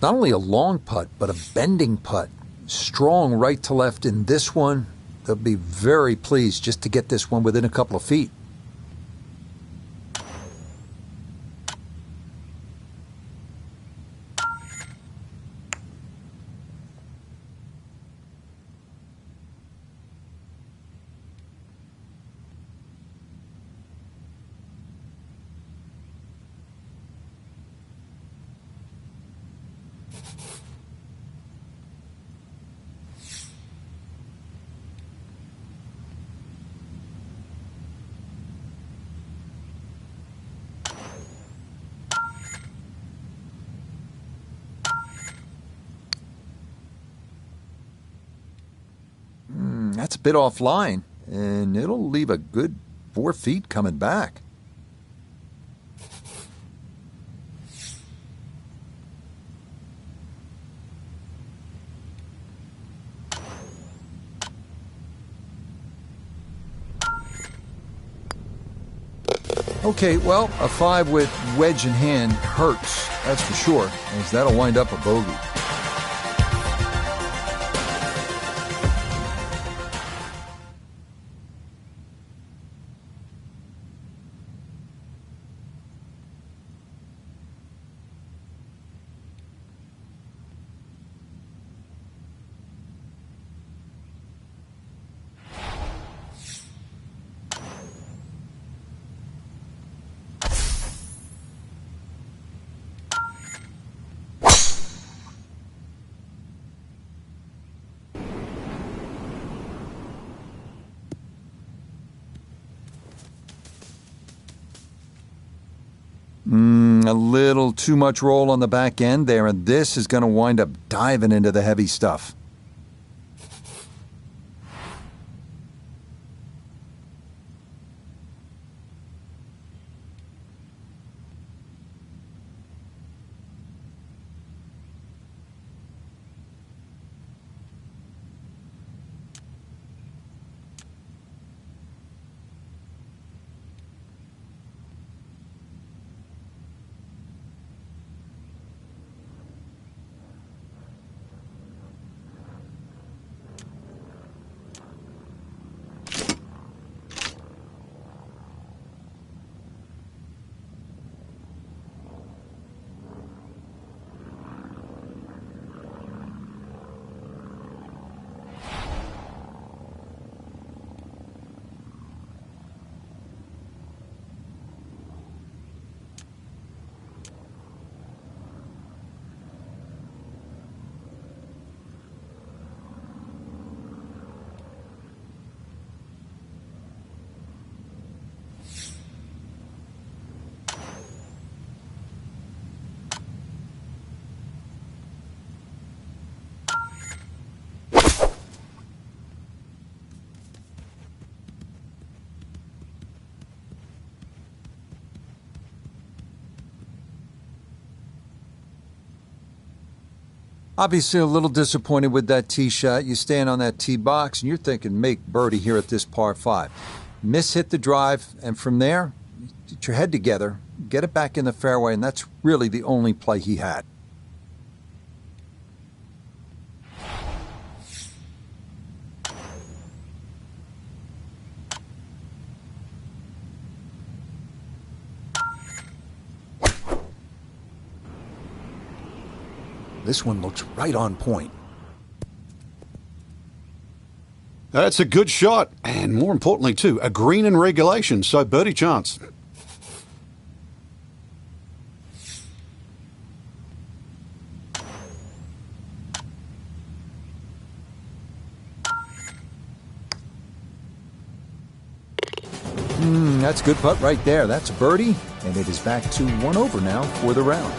Not only a long putt, but a bending putt. Strong right to left in this one. They'll be very pleased just to get this one within a couple of feet. That's a bit offline, and it'll leave a good 4 feet coming back. Okay, well, a 5 with wedge in hand hurts, that's for sure, as that'll wind up a bogey. A little too much roll on the back end there, and this is going to wind up diving into the heavy stuff. Obviously a little disappointed with that tee shot. You stand on that tee box and you're thinking make birdie here at this par 5. Miss-hit the drive, and from there, get your head together, get it back in the fairway, and that's really the only play he had. This one looks right on point. That's a good shot, and more importantly too, a green in regulation, so birdie chance. That's a good putt right there. That's a birdie, and it is back to 1 over now for the round.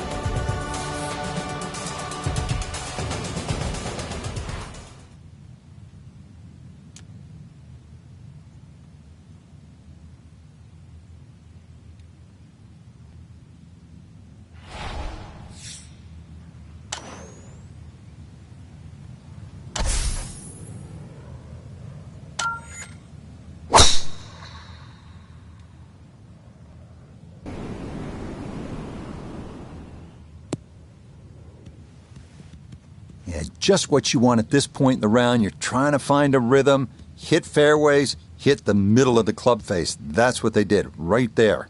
Yeah, just what you want at this point in the round. You're trying to find a rhythm, hit fairways, hit the middle of the club face. That's what they did right there.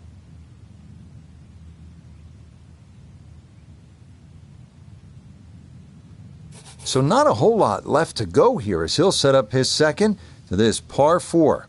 So not a whole lot left to go here as he'll set up his second to this par 4.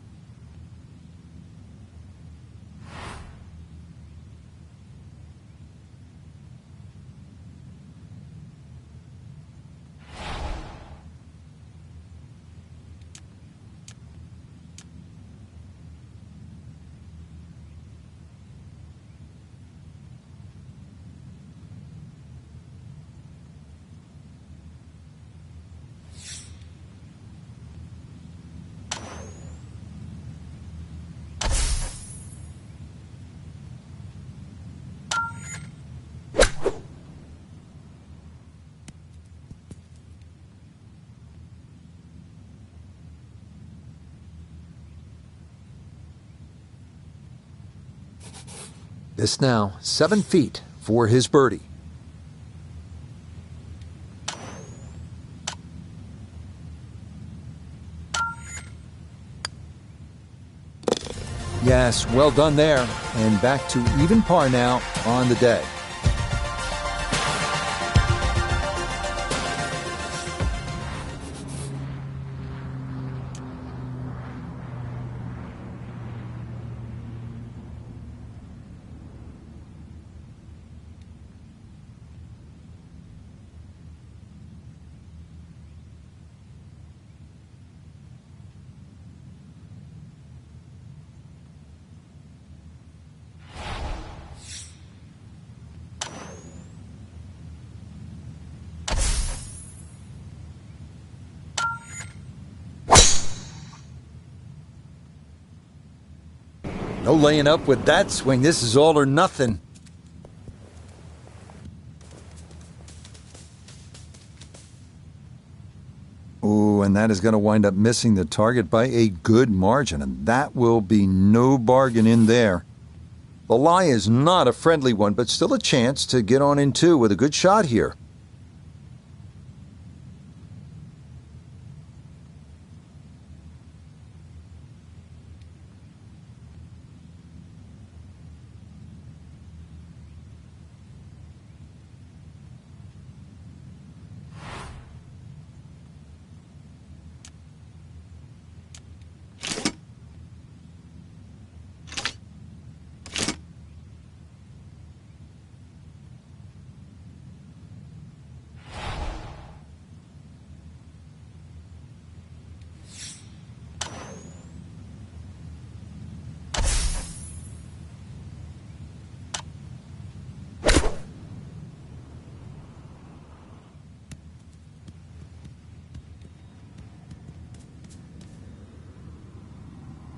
This now 7 feet for his birdie. Yes, well done there. And back to even par now on the day. No laying up with that swing. This is all or nothing. Ooh, and that is going to wind up missing the target by a good margin, and that will be no bargain in there. The lie is not a friendly one, but still a chance to get on in two with a good shot here.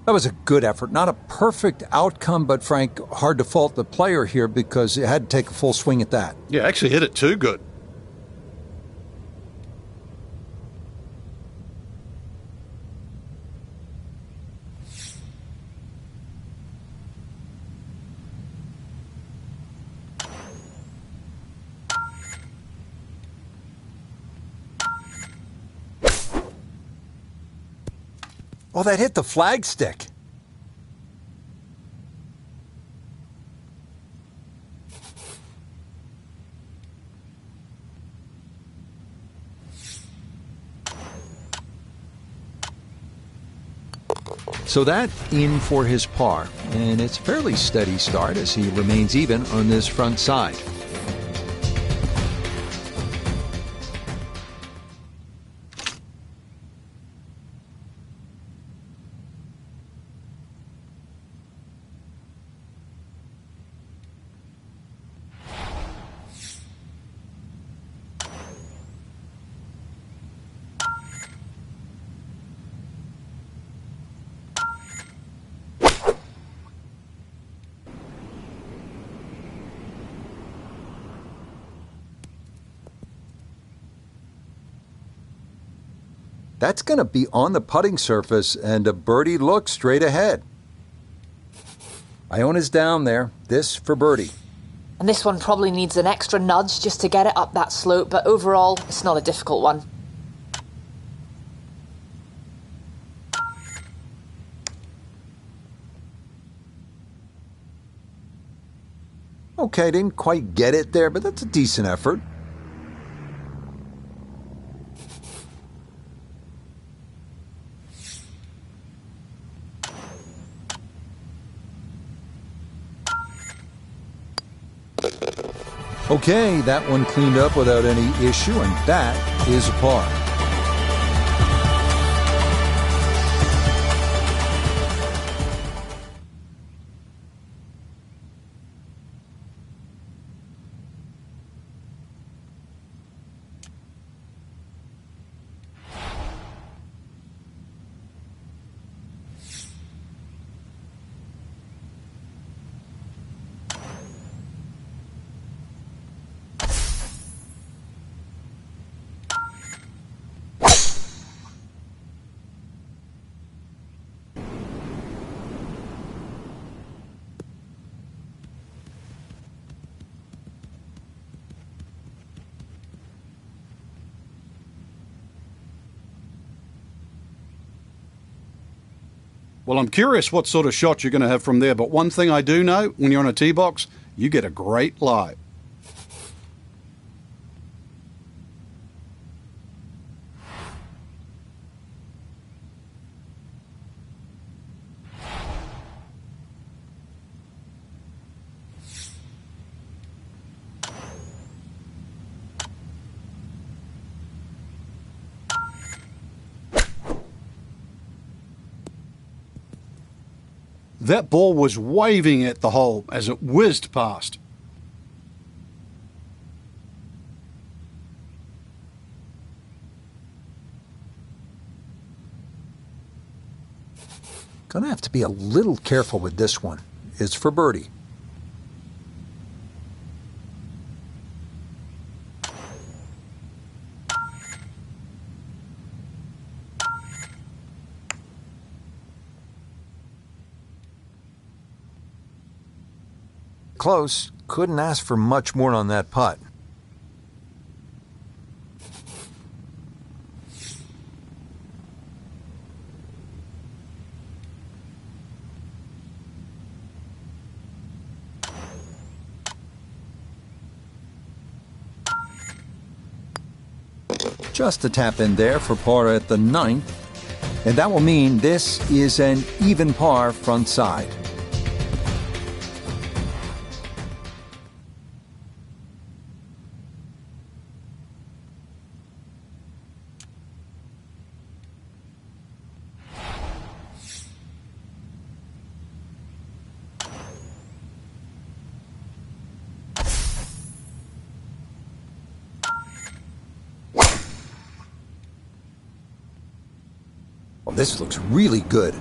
That was a good effort. Not a perfect outcome, but Frank, hard to fault the player here because it had to take a full swing at that. Yeah, actually hit it too good. Oh, that hit the flagstick. So that in for his par, and it's a fairly steady start as he remains even on this front side. That's going to be on the putting surface and a birdie look straight ahead. Iona's down there. This for birdie. And this one probably needs an extra nudge just to get it up that slope, but overall, it's not a difficult one. Okay, didn't quite get it there, but that's a decent effort. Okay, that one cleaned up without any issue, and that is a par. Well, I'm curious what sort of shot you're going to have from there, but one thing I do know, when you're on a tee box, you get a great lie. That ball was waving at the hole as it whizzed past. Gonna have to be a little careful with this one. It's for birdie. Close. Couldn't ask for much more on that putt. Just a tap in there for par at the 9th, and that will mean this is an even par front side. Well, this looks really good.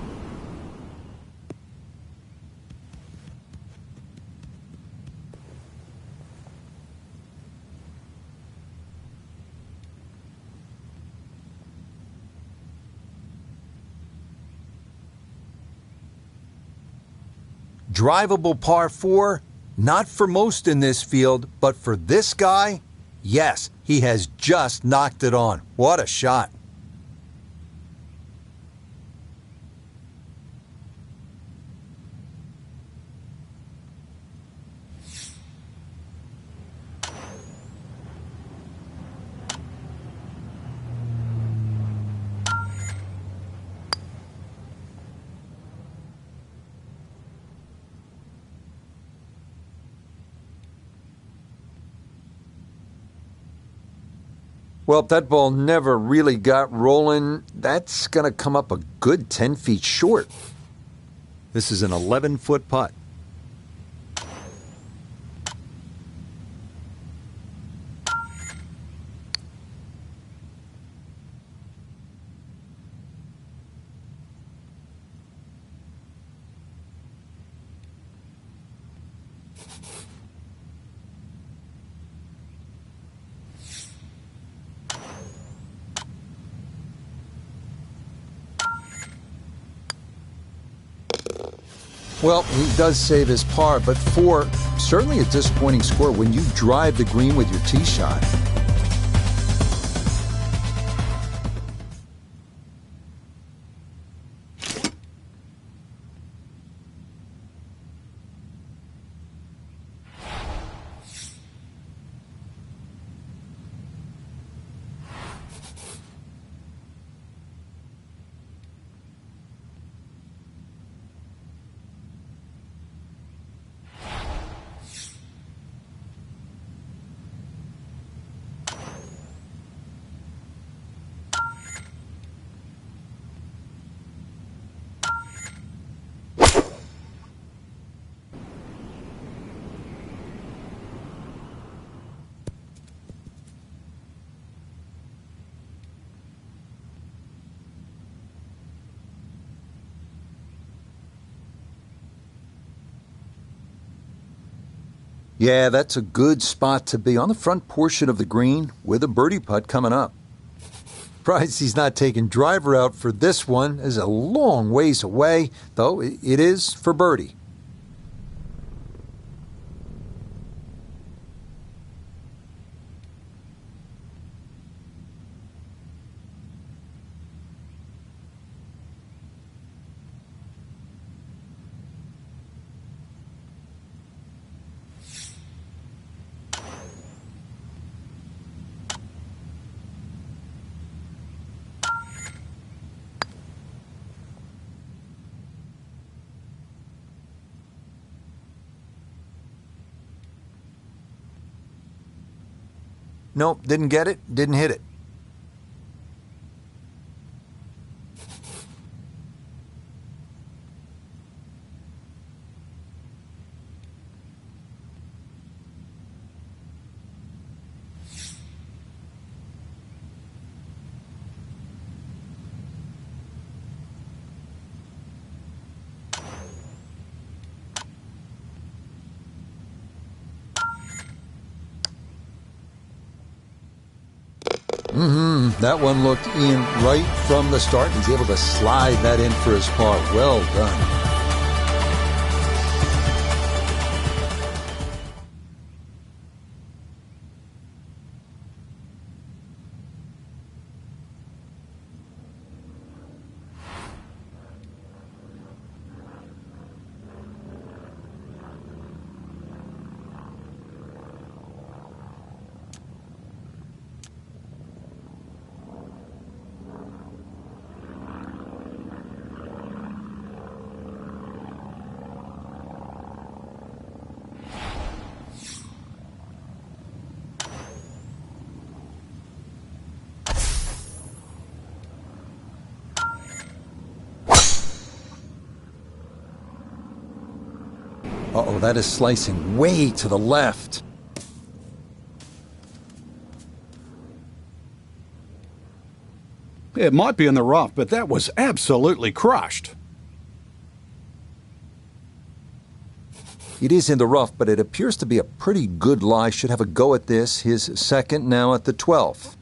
Drivable par 4, not for most in this field, but for this guy, yes, he has just knocked it on. What a shot. Well, if that ball never really got rolling, that's going to come up a good 10 feet short. This is an 11-foot putt. Well, he does save his par, but 4, certainly a disappointing score when you drive the green with your tee shot. Yeah, that's a good spot to be on the front portion of the green with a birdie putt coming up. Surprised he's not taking driver out for this one. It's a long ways away, though it is for birdie. Nope, didn't get it, didn't hit it. That one looked in right from the start. He's able to slide that in for his par. Well done. Uh-oh, that is slicing way to the left. It might be in the rough, but that was absolutely crushed. It is in the rough, but it appears to be a pretty good lie. Should have a go at this. His second now at the 12th.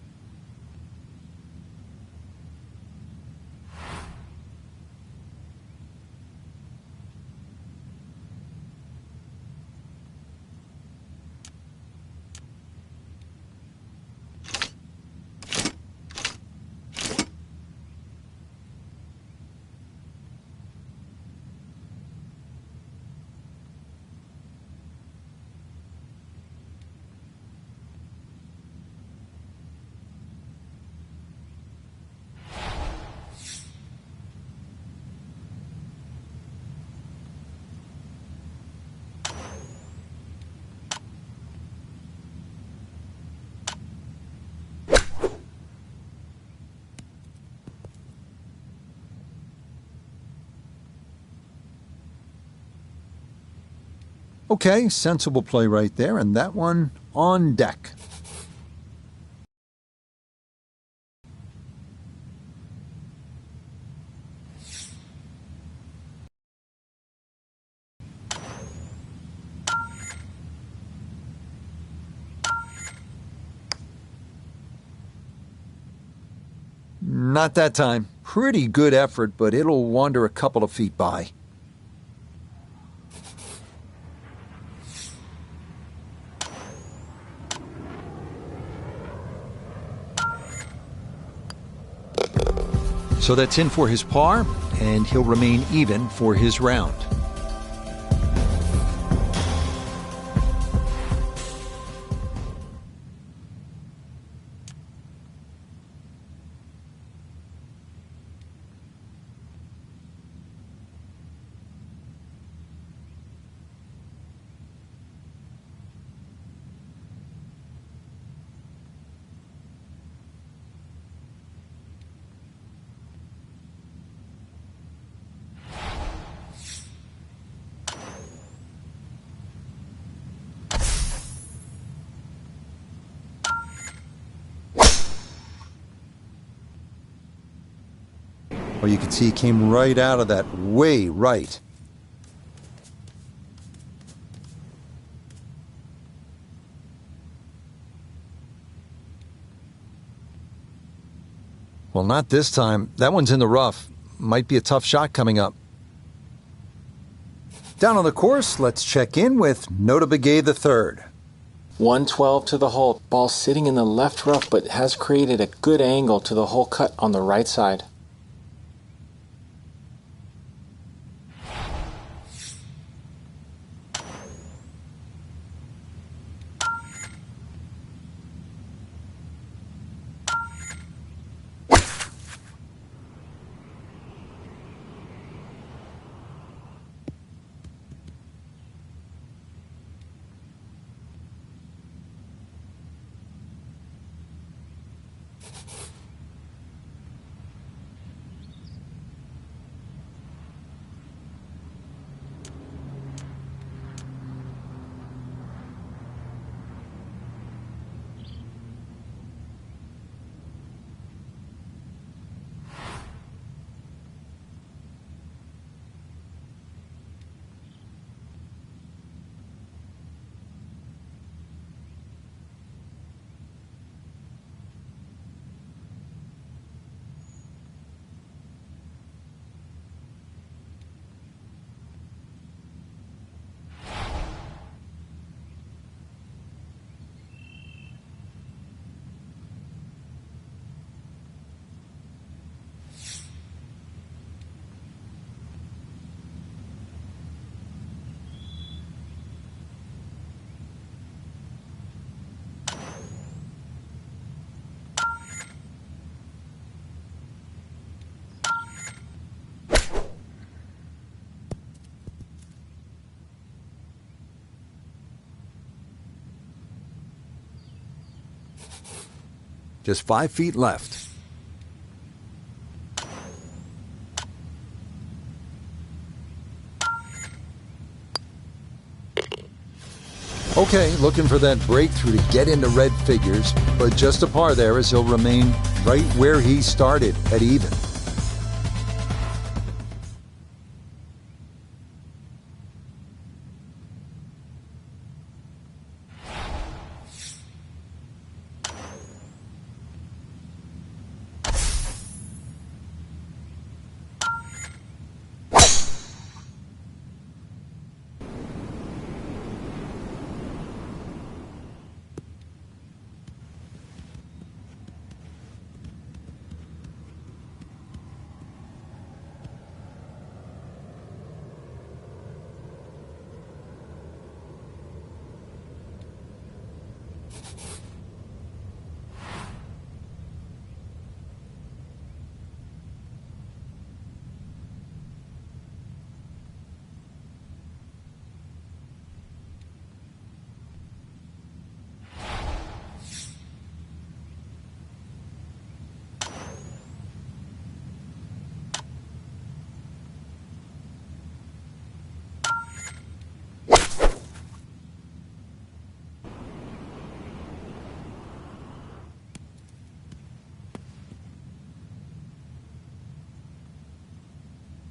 Okay, sensible play right there, and that one on deck. Not that time. Pretty good effort, but it'll wander a couple of feet by. So that's in for his par, and he'll remain even for his round. Well, you can see he came right out of that way right. Well, not this time. That one's in the rough. Might be a tough shot coming up. Down on the course, let's check in with Nota Begay III. 112 to the hole. Ball sitting in the left rough, but has created a good angle to the hole cut on the right side. Just 5 feet left. Okay, looking for that breakthrough to get into red figures, but just a par there as he'll remain right where he started at even.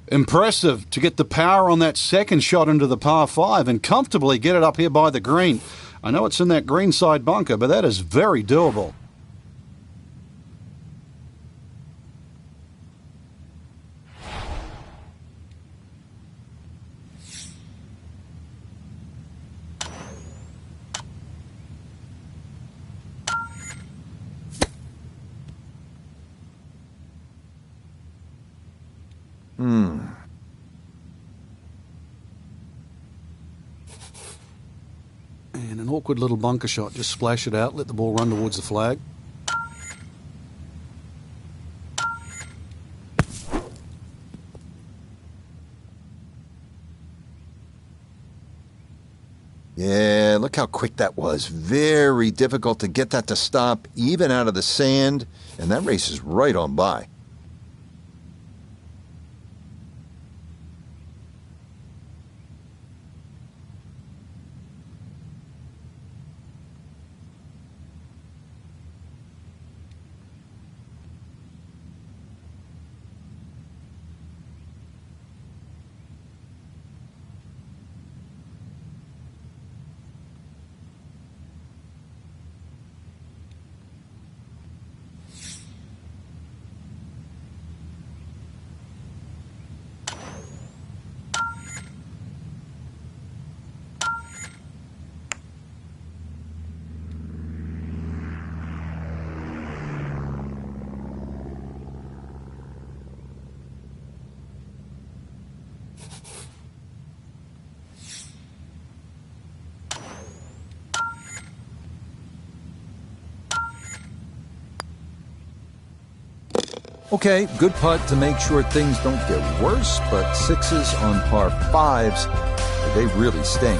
Impressive to get the power on that second shot into the par 5 and comfortably get it up here by the green. I know it's in that green side bunker, but that is very doable. And an awkward little bunker shot. Just splash it out, let the ball run towards the flag. Yeah, look how quick that was. Very difficult to get that to stop, even out of the sand, and that race is right on by. Okay, good putt to make sure things don't get worse, but sixes on par fives, they really sting.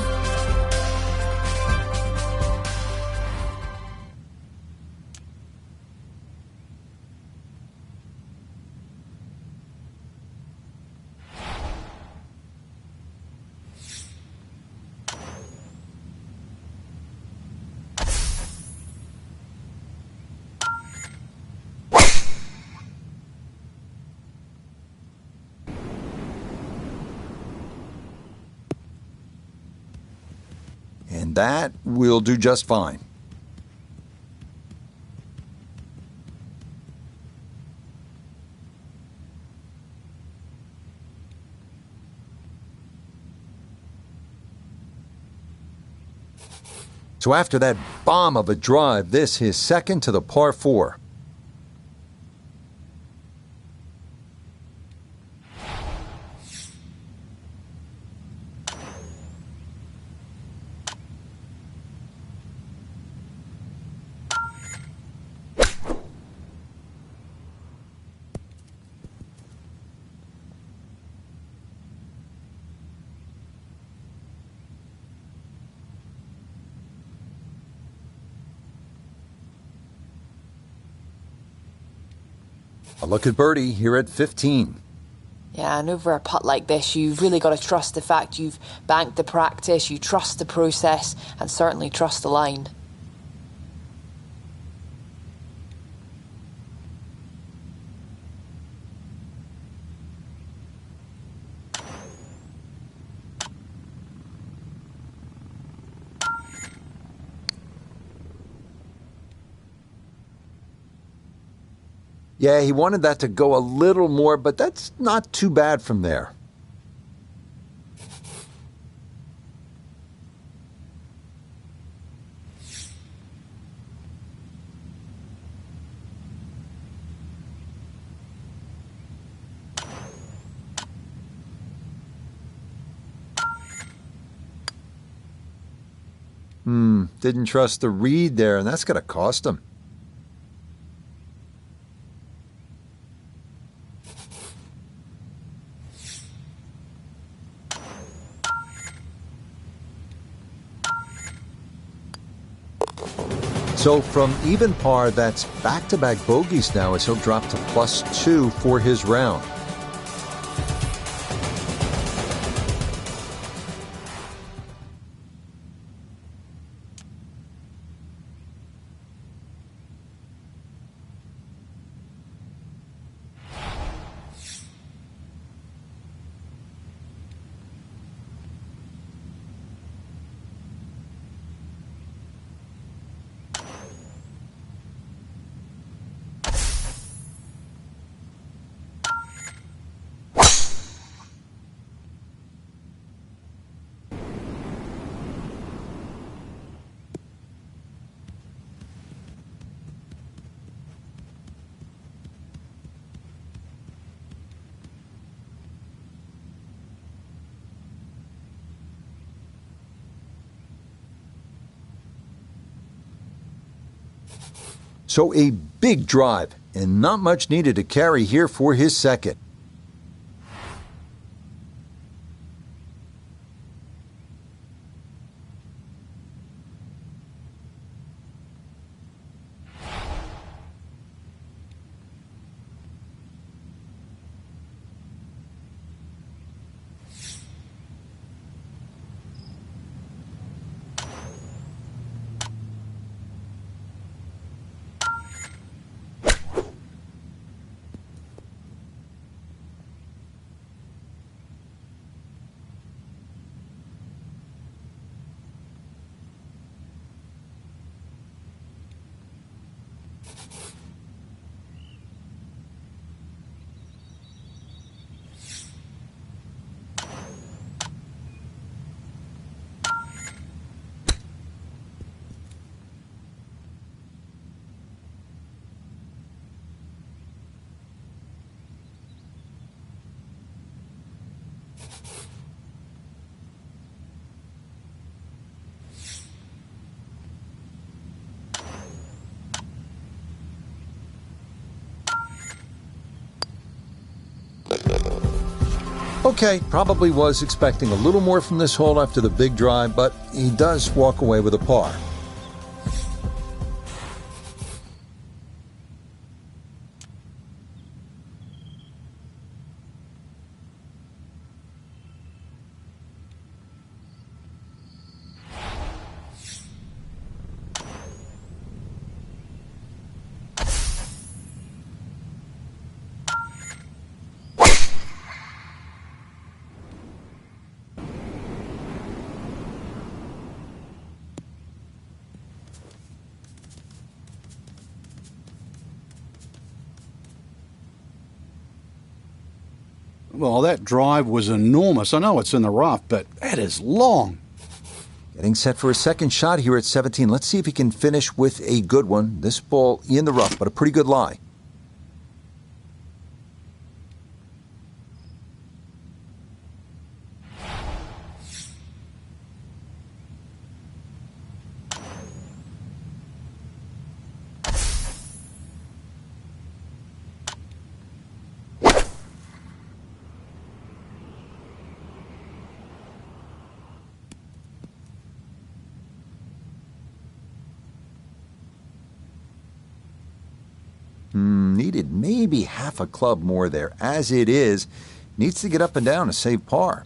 And that will do just fine. So after that bomb of a drive, this is second to the par 4. A look at birdie here at 15. Yeah, and over a putt like this, you've really got to trust the fact you've banked the practice, you trust the process, and certainly trust the line. Yeah, he wanted that to go a little more, but that's not too bad from there. Didn't trust the read there, and that's going to cost him. So from even par, that's back-to-back bogeys now as he'll drop to +2 for his round. So a big drive, and not much needed to carry here for his second. Okay, probably was expecting a little more from this hole after the big drive, but he does walk away with a par. Well, that drive was enormous. I know it's in the rough, but that is long. Getting set for a second shot here at 17. Let's see if he can finish with a good one. This ball in the rough, but a pretty good lie. Needed maybe half a club more there. As it is, needs to get up and down to save par.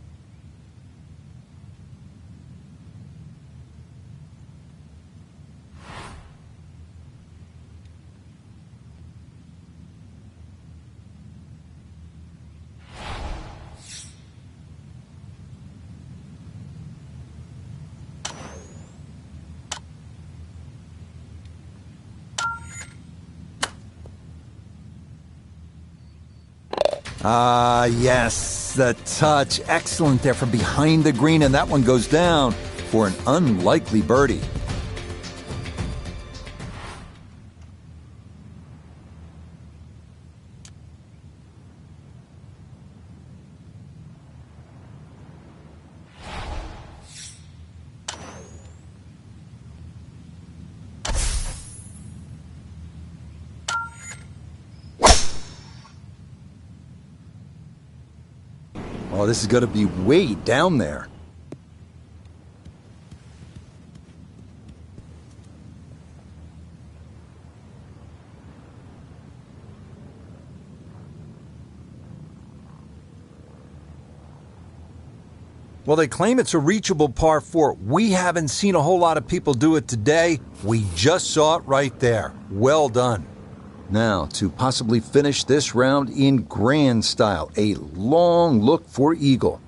Yes, the touch. Excellent there from behind the green, and that one goes down for an unlikely birdie. Oh, this is going to be way down there. Well, they claim it's a reachable par 4. We haven't seen a whole lot of people do it today. We just saw it right there. Well done. Now, to possibly finish this round in grand style, a long look for eagle.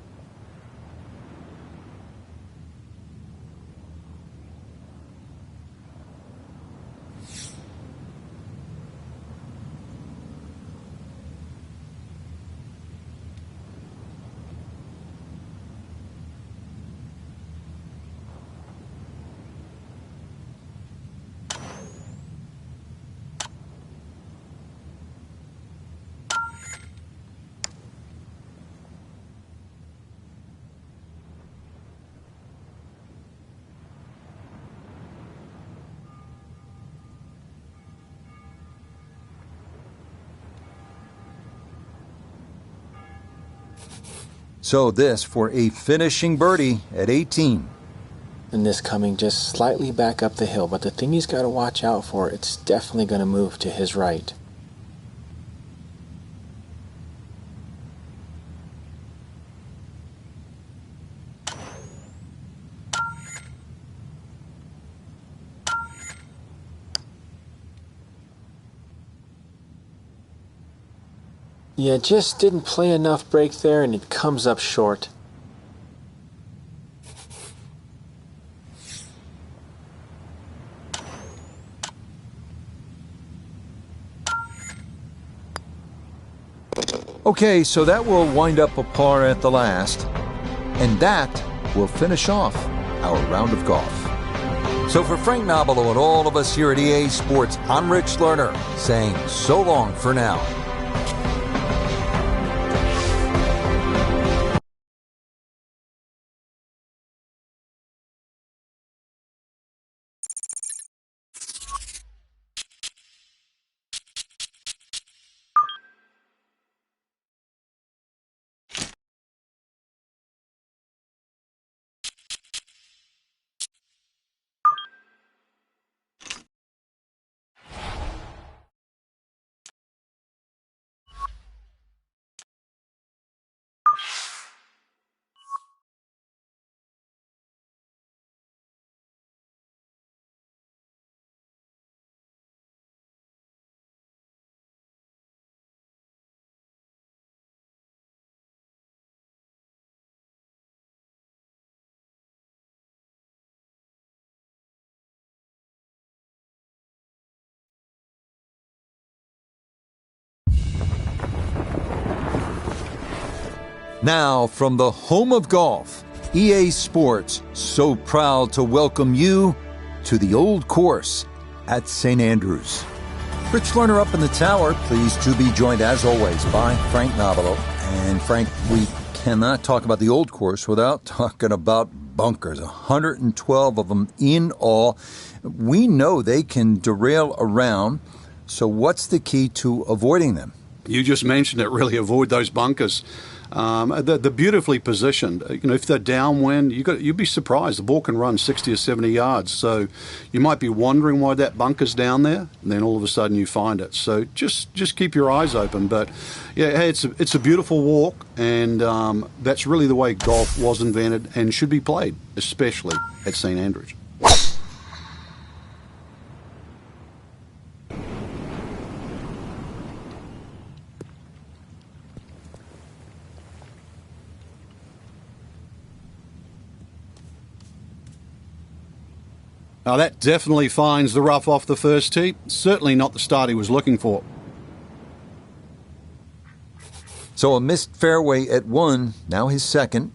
So this for a finishing birdie at 18. And this coming just slightly back up the hill, but the thing he's got to watch out for, it's definitely going to move to his right. Yeah, just didn't play enough break there, and it comes up short. Okay, so that will wind up a par at the last, and that will finish off our round of golf. So for Frank Nobilo and all of us here at EA Sports, I'm Rich Lerner saying so long for now. Now, from the home of golf, EA Sports, so proud to welcome you to the old course at St. Andrews. Rich Lerner up in the tower, pleased to be joined as always by Frank Nobilo. And Frank, we cannot talk about the old course without talking about bunkers, 112 of them in all. We know they can derail around, so what's the key to avoiding them? You just mentioned it, really avoid those bunkers. They're beautifully positioned. If they're downwind, you'd be surprised. The ball can run 60 or 70 yards. So you might be wondering why that bunker's down there, and then all of a sudden you find it. So just keep your eyes open. But yeah, hey, it's a beautiful walk, and that's really the way golf was invented and should be played, especially at St. Andrews. Now that definitely finds the rough off the first tee. Certainly not the start he was looking for. So a missed fairway at 1, now his second.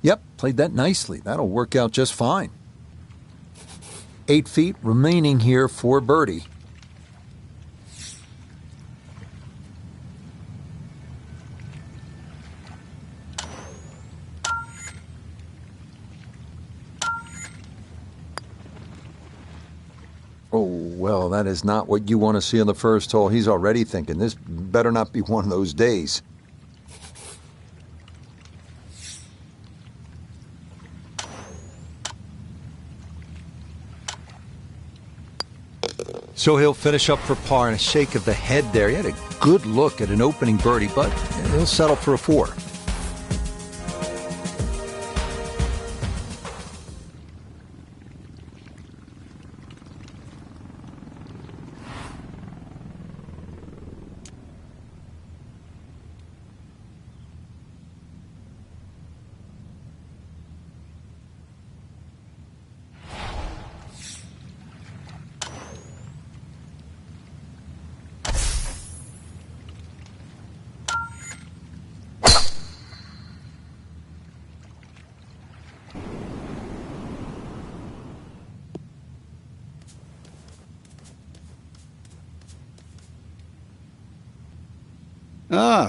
Yep, played that nicely. That'll work out just fine. 8 feet remaining here for birdie. Oh, well, that is not what you want to see on the first hole. He's already thinking, this better not be one of those days. So he'll finish up for par and a shake of the head there. He had a good look at an opening birdie, but he'll settle for a 4.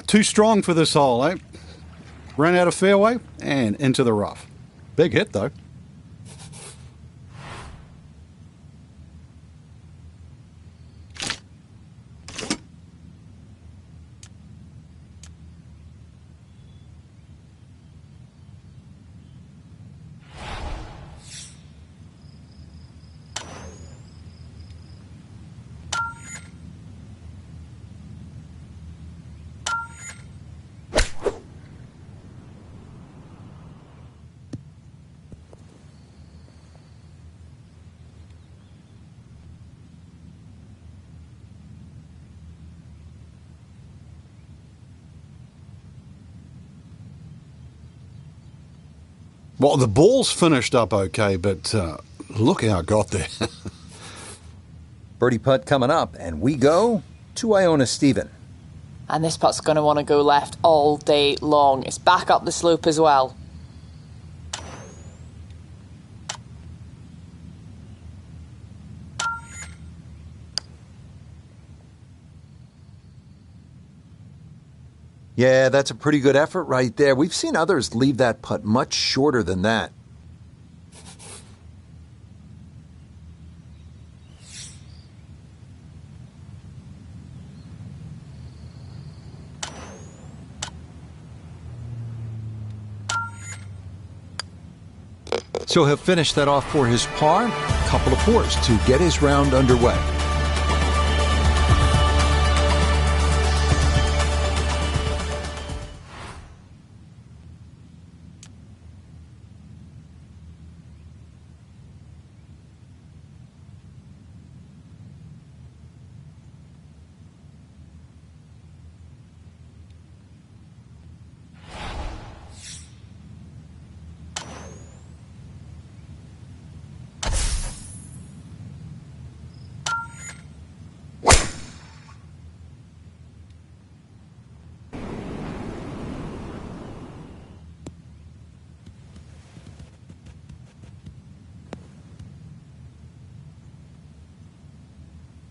Too strong for this hole, eh? Ran out of fairway and into the rough. Big hit, though. Well, the ball's finished up okay, but look how I got there. Birdie putt coming up, and we go to Iona Stephen. And this putt's going to want to go left all day long. It's back up the slope as well. Yeah, that's a pretty good effort right there. We've seen others leave that putt much shorter than that. So he'll finish that off for his par. Couple of fours to get his round underway.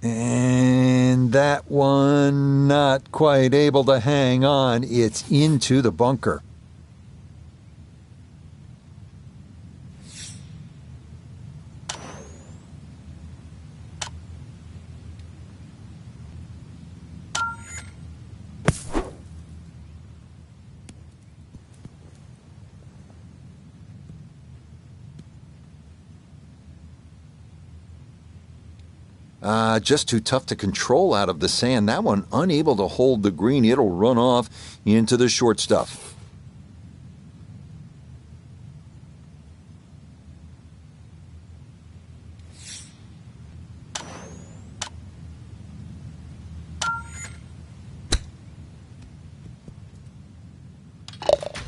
And that one not quite able to hang on. It's into the bunker. Just too tough to control out of the sand. That one unable to hold the green. It'll run off into the short stuff.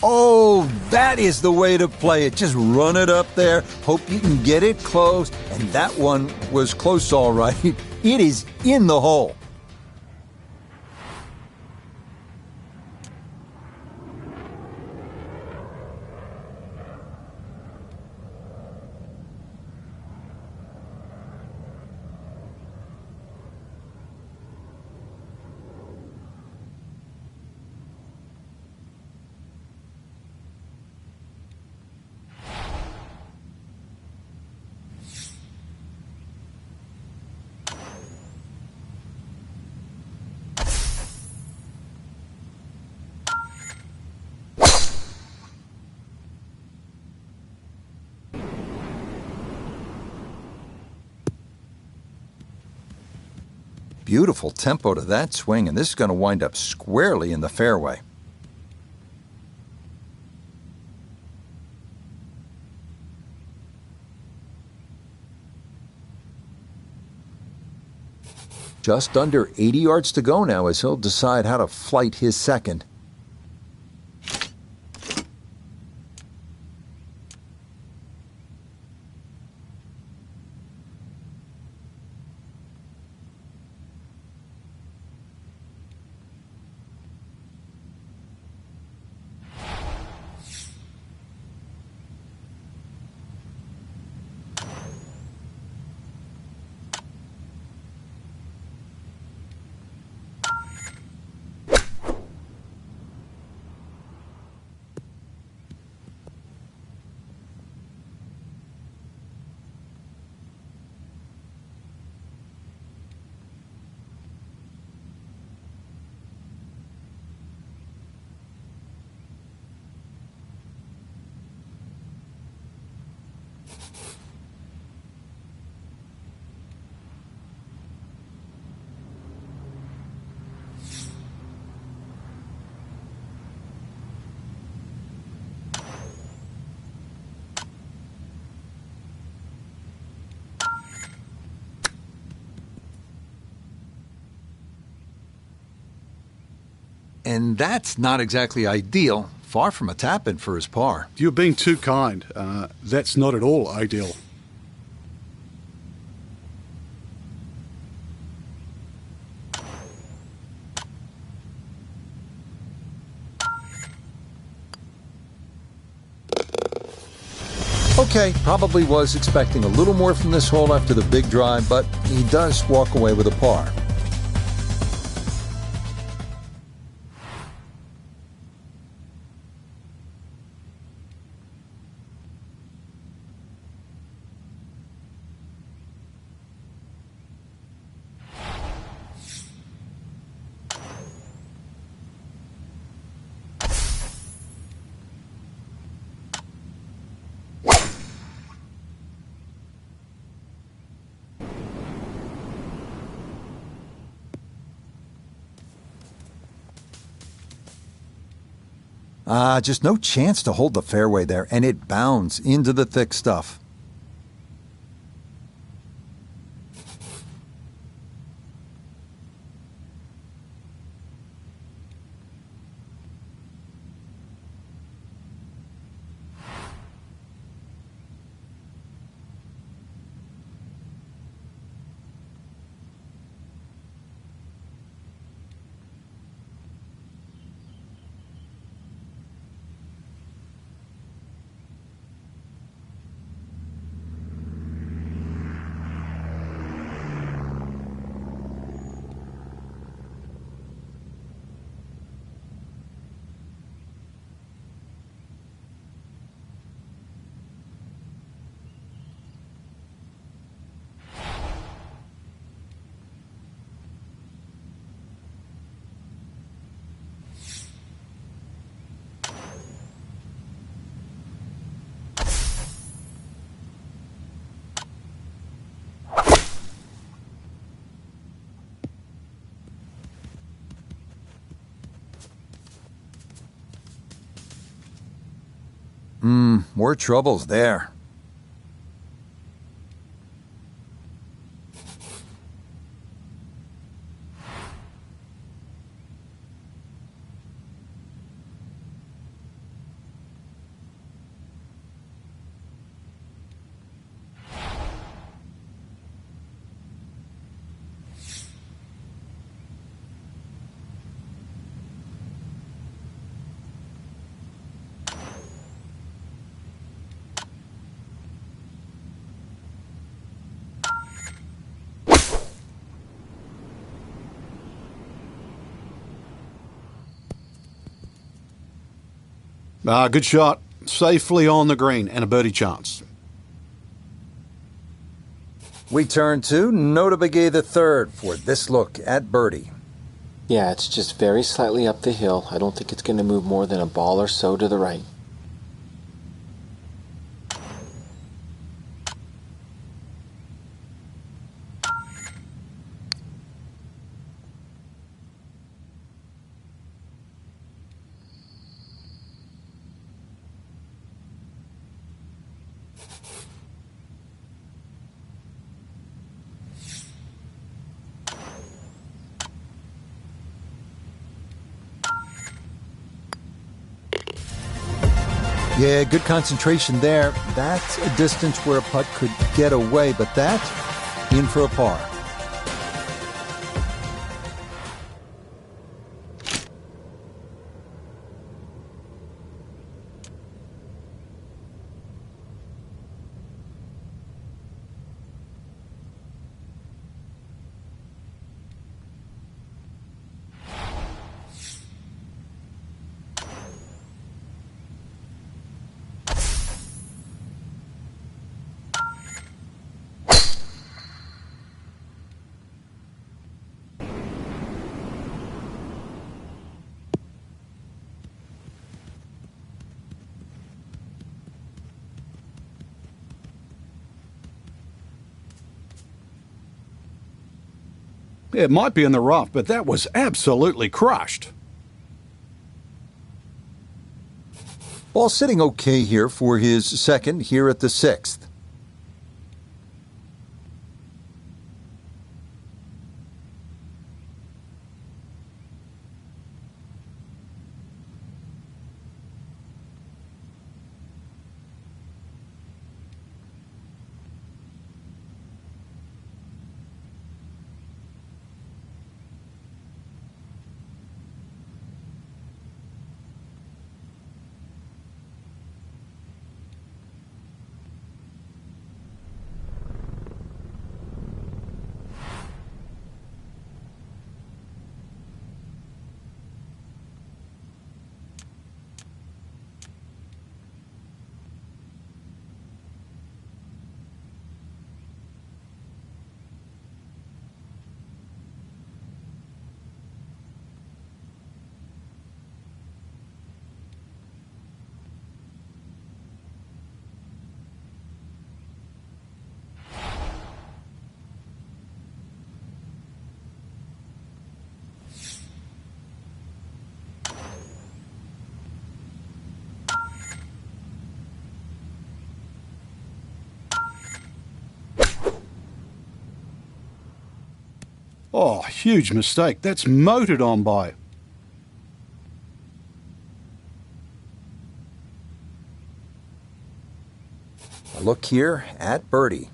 Oh, that is the way to play it. Just run it up there. Hope you can get it close. And that one was close, all right. It is in the hole. Beautiful tempo to that swing, and this is going to wind up squarely in the fairway. Just under 80 yards to go now as he'll decide how to flight his second. And that's not exactly ideal. Far from a tap-in for his par. You're being too kind. That's not at all ideal. Okay, probably was expecting a little more from this hole after the big drive, but he does walk away with a par. Just no chance to hold the fairway there, and it bounds into the thick stuff. More troubles there. Good shot. Safely on the green and a birdie chance. We turn to Nota Begay III for this look at birdie. Yeah, it's just very slightly up the hill. I don't think it's going to move more than a ball or so to the right. Yeah, good concentration there. That's a distance where a putt could get away, but that, in for a par. It might be in the rough, but that was absolutely crushed. Ball sitting okay here for his second here at the 6th. Oh, huge mistake. That's motored on by. A look here at birdie.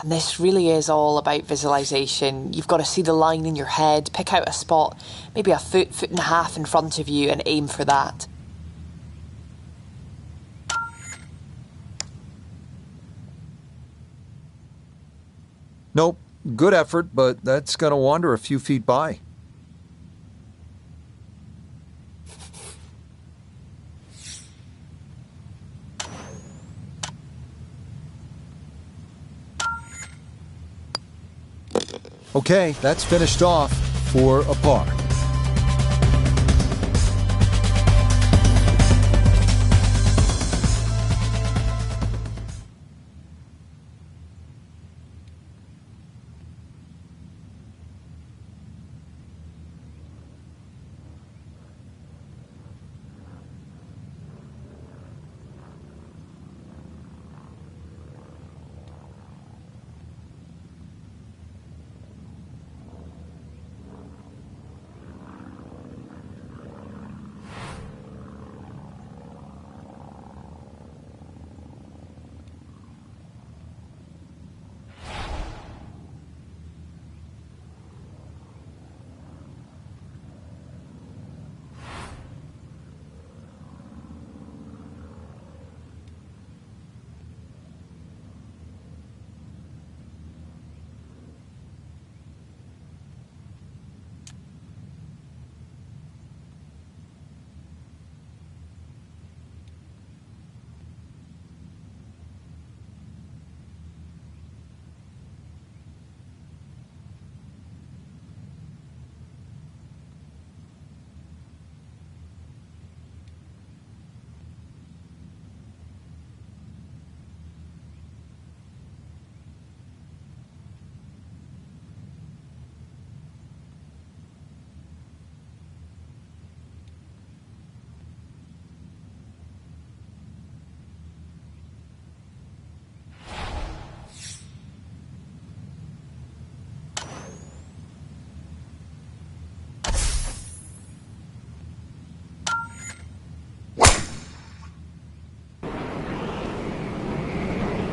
And this really is all about visualization. You've got to see the line in your head, pick out a spot, maybe a foot, foot and a half in front of you, and aim for that. Nope, good effort, but that's going to wander a few feet by. Okay, that's finished off for a par.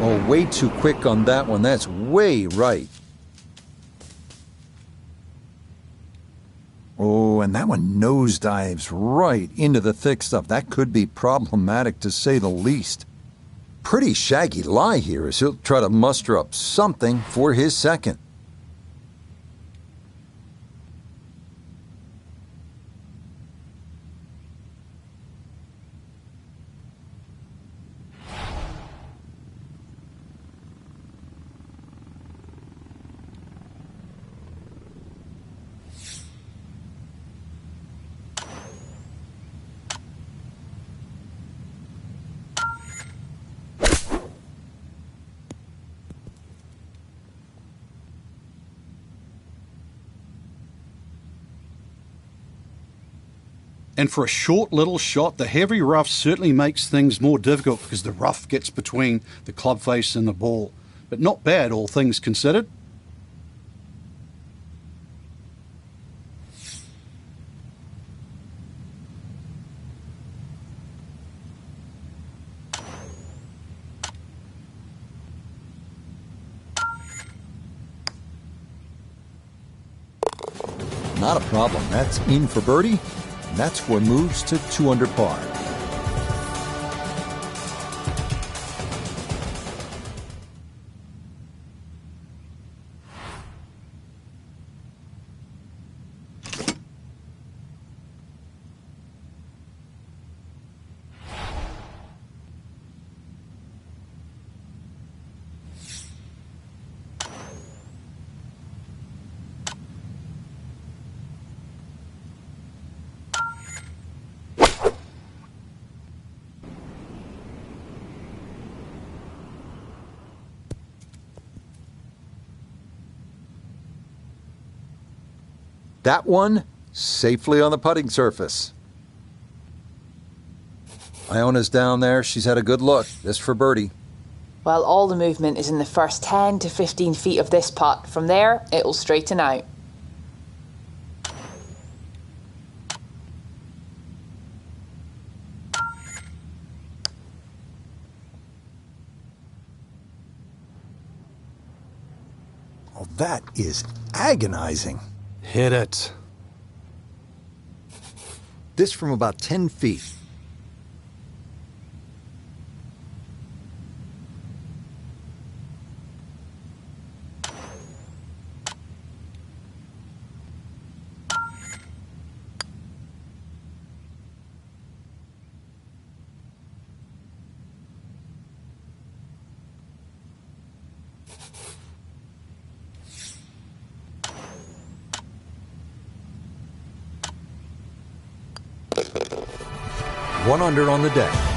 Oh, way too quick on that one. That's way right. Oh, and that one nosedives right into the thick stuff. That could be problematic, to say the least. Pretty shaggy lie here as he'll try to muster up something for his second. And for a short little shot, the heavy rough certainly makes things more difficult because the rough gets between the club face and the ball. But not bad, all things considered. Not a problem. That's in for birdie. And that score moves to 2 under par. That one safely on the putting surface. Iona's down there. She's had a good look. This for birdie. Well, all the movement is in the first 10 to 15 feet of this putt. From there, it'll straighten out. Oh, that is agonizing. Hit it. This from about 10 feet. One under on the day.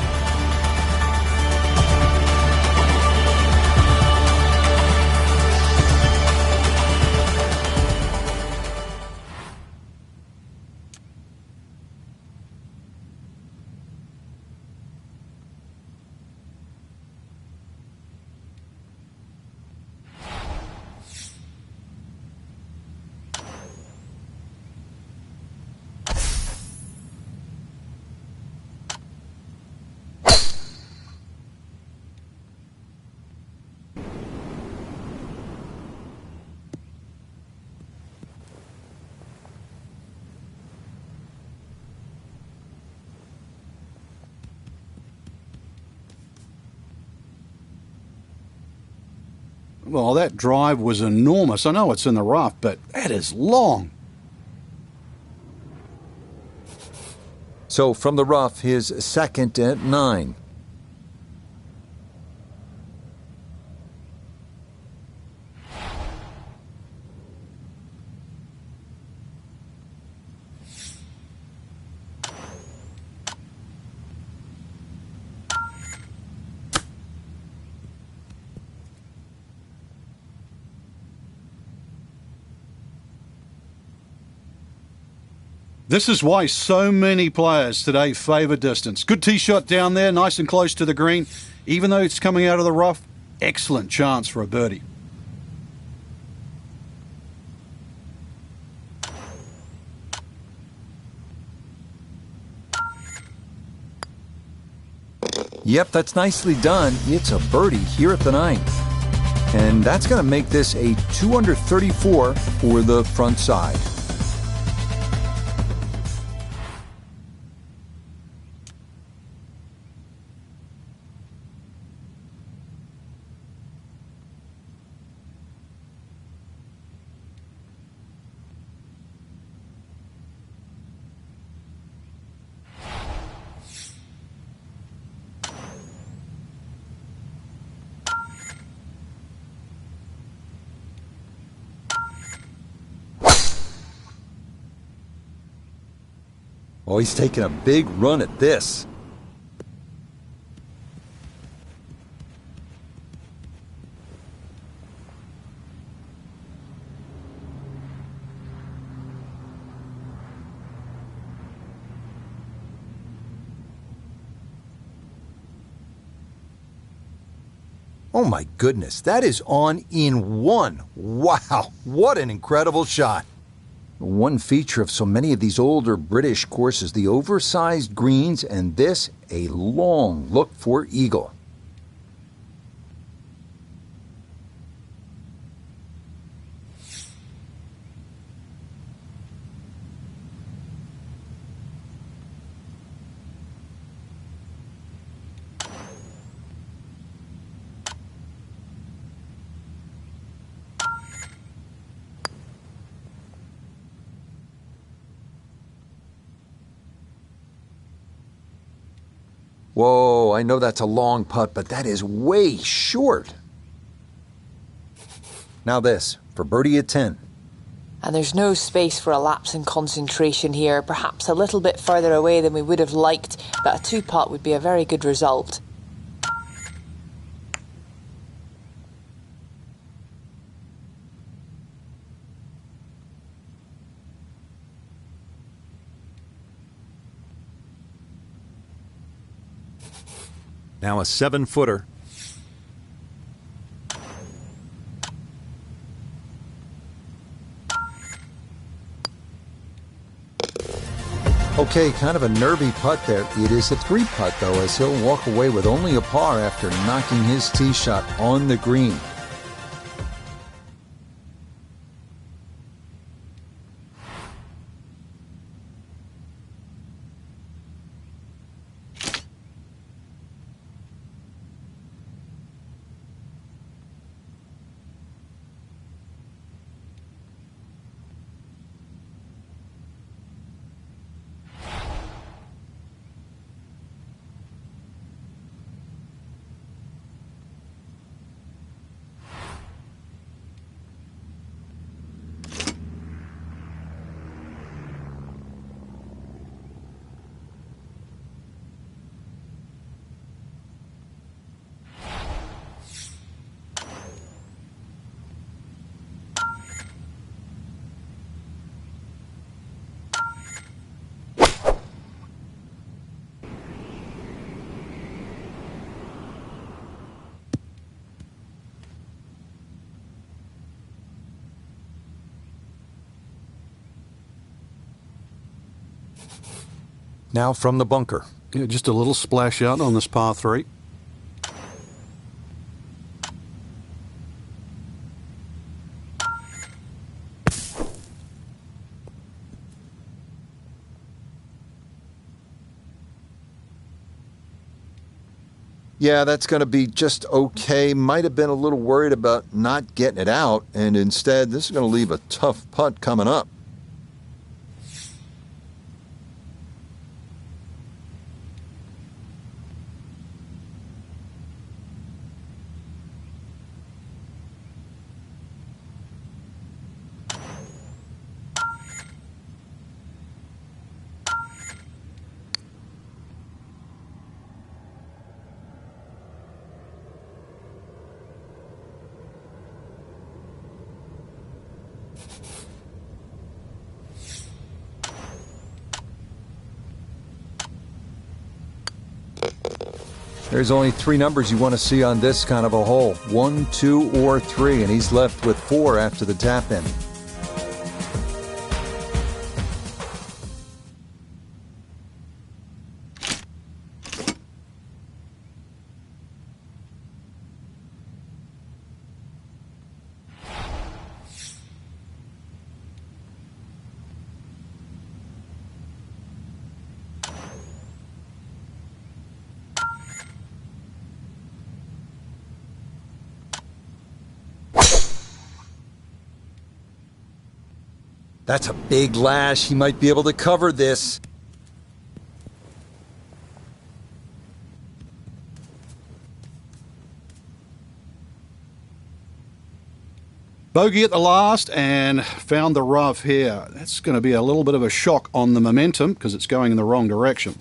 Well, that drive was enormous. I know it's in the rough, but that is long. So from the rough, his second at 9. This is why so many players today favour distance. Good tee shot down there, nice and close to the green. Even though it's coming out of the rough, excellent chance for a birdie. Yep, that's nicely done. It's a birdie here at the 9th. And that's going to make this a 2 under 34 for the front side. Oh, he's taking a big run at this. Oh my goodness, that is on in one. Wow, what an incredible shot. One feature of so many of these older British courses, the oversized greens, and this, a long look for eagle. Whoa, I know that's a long putt, but that is way short. Now this, for birdie at 10. And there's no space for a lapse in concentration here, perhaps a little bit further away than we would have liked, but a 2-putt would be a very good result. Now a 7-footer. Okay, kind of a nervy putt there. It is a 3-putt, though, as he'll walk away with only a par after knocking his tee shot on the green. Now from the bunker. Yeah, just a little splash out on this par 3. Yeah, that's going to be just okay. Might have been a little worried about not getting it out, and instead, this is going to leave a tough putt coming up. There's only 3 numbers you want to see on this kind of a hole. 1, 2, or 3, and he's left with 4 after the tap in. That's a big lash. He might be able to cover this. Bogey at the last and found the rough here. That's going to be a little bit of a shock on the momentum because it's going in the wrong direction.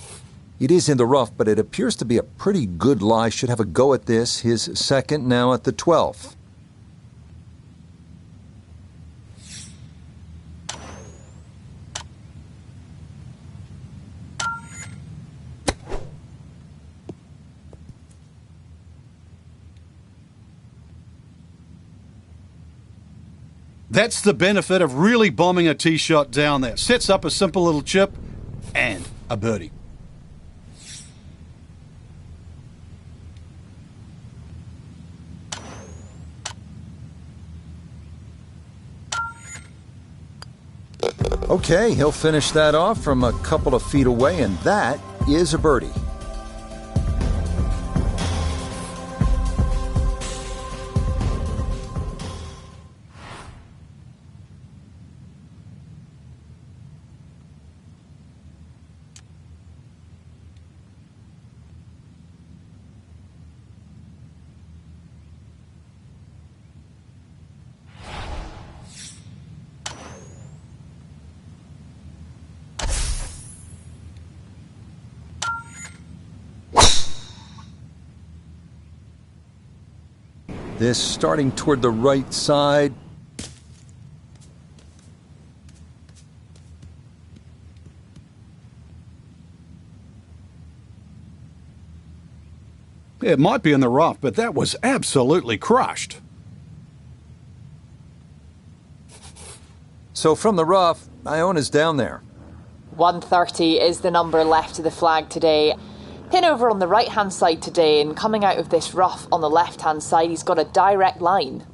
It is in the rough, but it appears to be a pretty good lie. Should have a go at this. His second now at the 12th. That's the benefit of really bombing a tee shot down there. Sets up a simple little chip and a birdie. Okay, he'll finish that off from a couple of feet away, and that is a birdie. This starting toward the right side. It might be in the rough, but that was absolutely crushed. So from the rough, Iona's down there. 130 is the number left of the flag today. Pin over on the right-hand side today, and coming out of this rough on the left-hand side, he's got a direct line.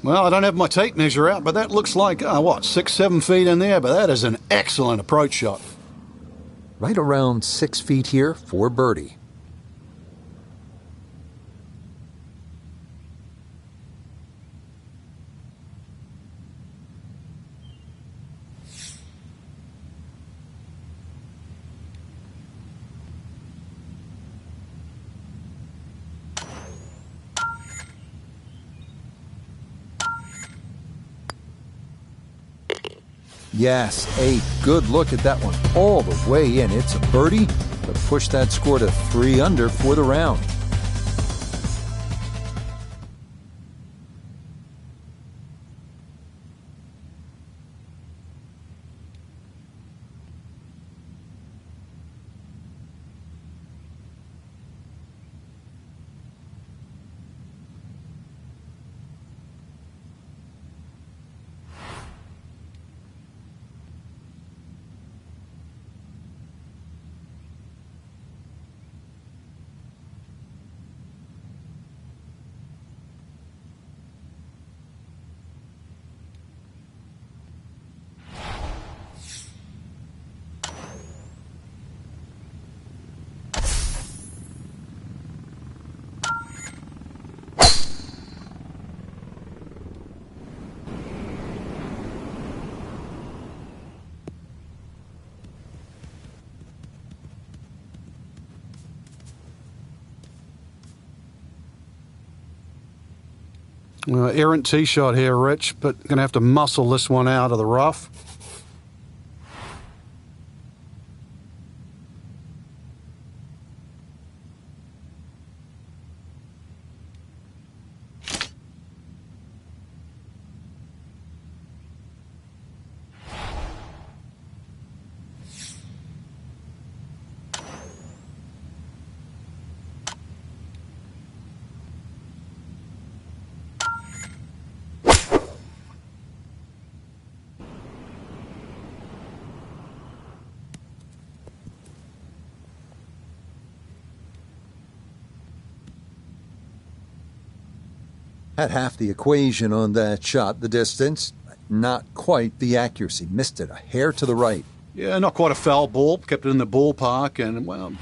Well, I don't have my tape measure out, but that looks like, 6, 7 feet in there, but that is an excellent approach shot. Right around 6 feet here for birdie. Yes, a good look at that one all the way in. It's a birdie to push that score to 3 under for the round. Errant tee shot here, Rich, but going to have to muscle this one out of the rough. Had half the equation on that shot, the distance. Not quite the accuracy. Missed it a hair to the right. Yeah, not quite a foul ball. Kept it in the ballpark, and, well,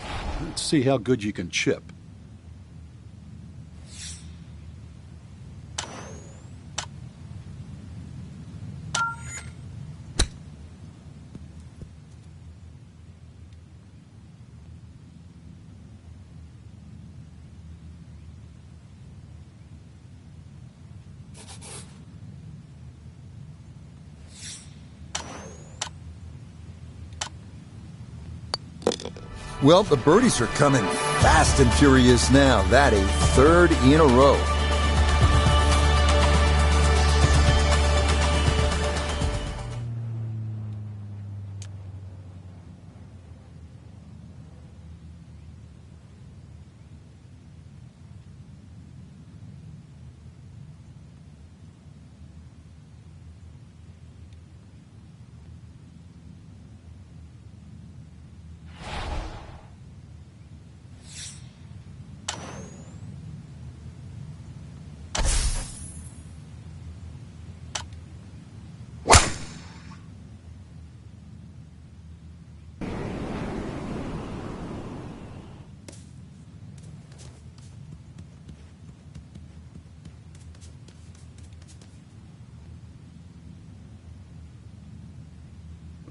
let's see how good you can chip. Well, the birdies are coming fast and furious now. That a third in a row.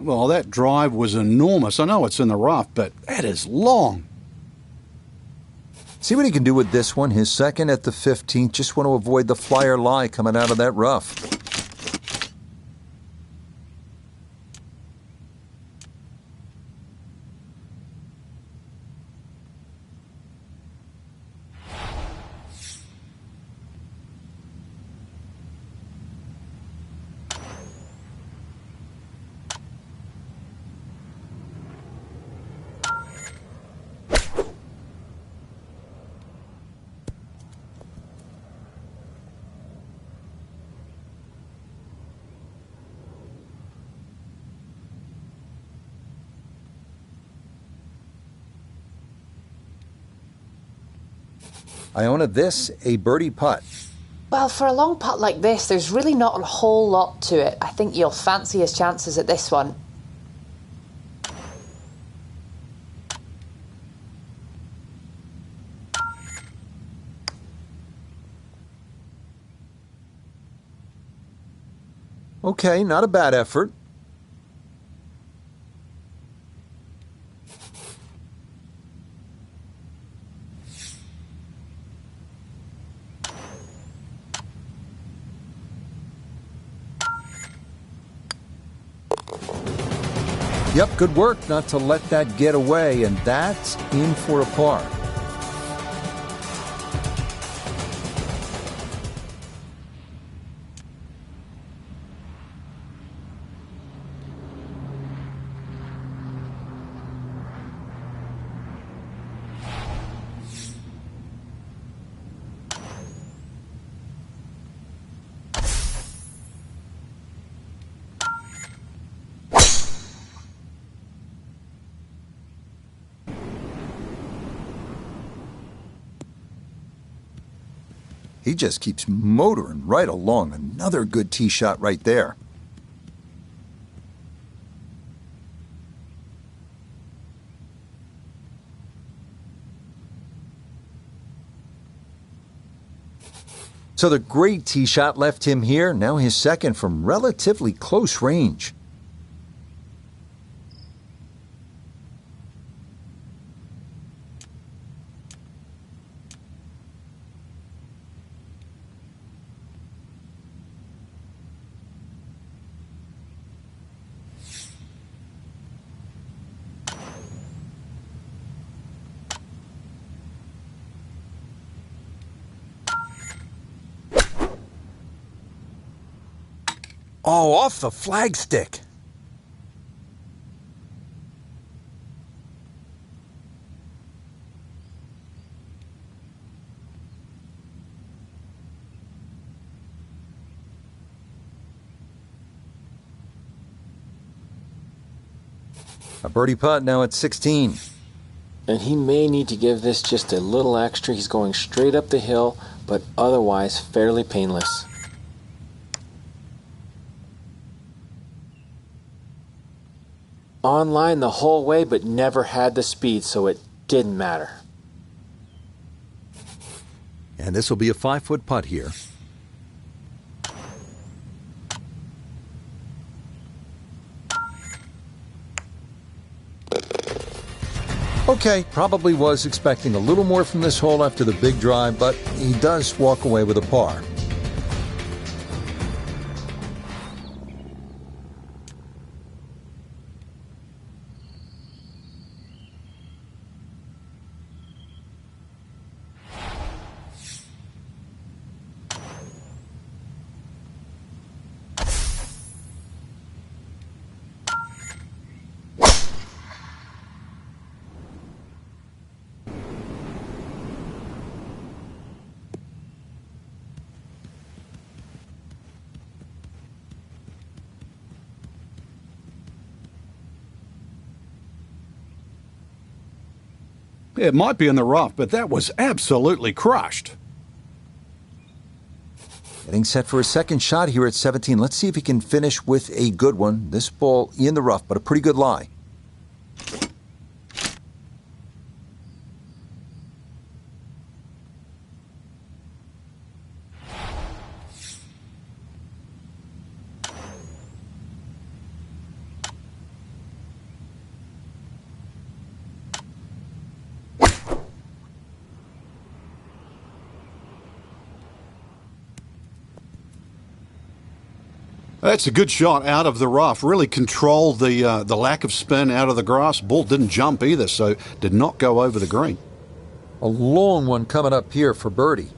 Well, that drive was enormous. I know it's in the rough, but that is long. See what he can do with this one. His second at the 15th. Just want to avoid the flyer lie coming out of that rough. Iona, this a birdie putt. Well, for a long putt like this, there's really not a whole lot to it. I think you'll fancy his chances at this one. Okay, not a bad effort. Yep, good work not to let that get away, and that's in for a par. He just keeps motoring right along. Another good tee shot right there. So the great tee shot left him here. Now his second from relatively close range. Oh, off the flagstick. A birdie putt now at 16. And he may need to give this just a little extra. He's going straight up the hill, but otherwise fairly painless. Online the whole way, but never had the speed, so it didn't matter. And this will be a 5-foot putt here. Okay, probably was expecting a little more from this hole after the big drive, but he does walk away with a par. It might be in the rough, but that was absolutely crushed. Getting set for a second shot here at 17. Let's see if he can finish with a good one. This ball in the rough, but a pretty good lie. That's a good shot out of the rough. Really controlled the lack of spin out of the grass. Ball didn't jump either, so did not go over the green. A long one coming up here for birdie.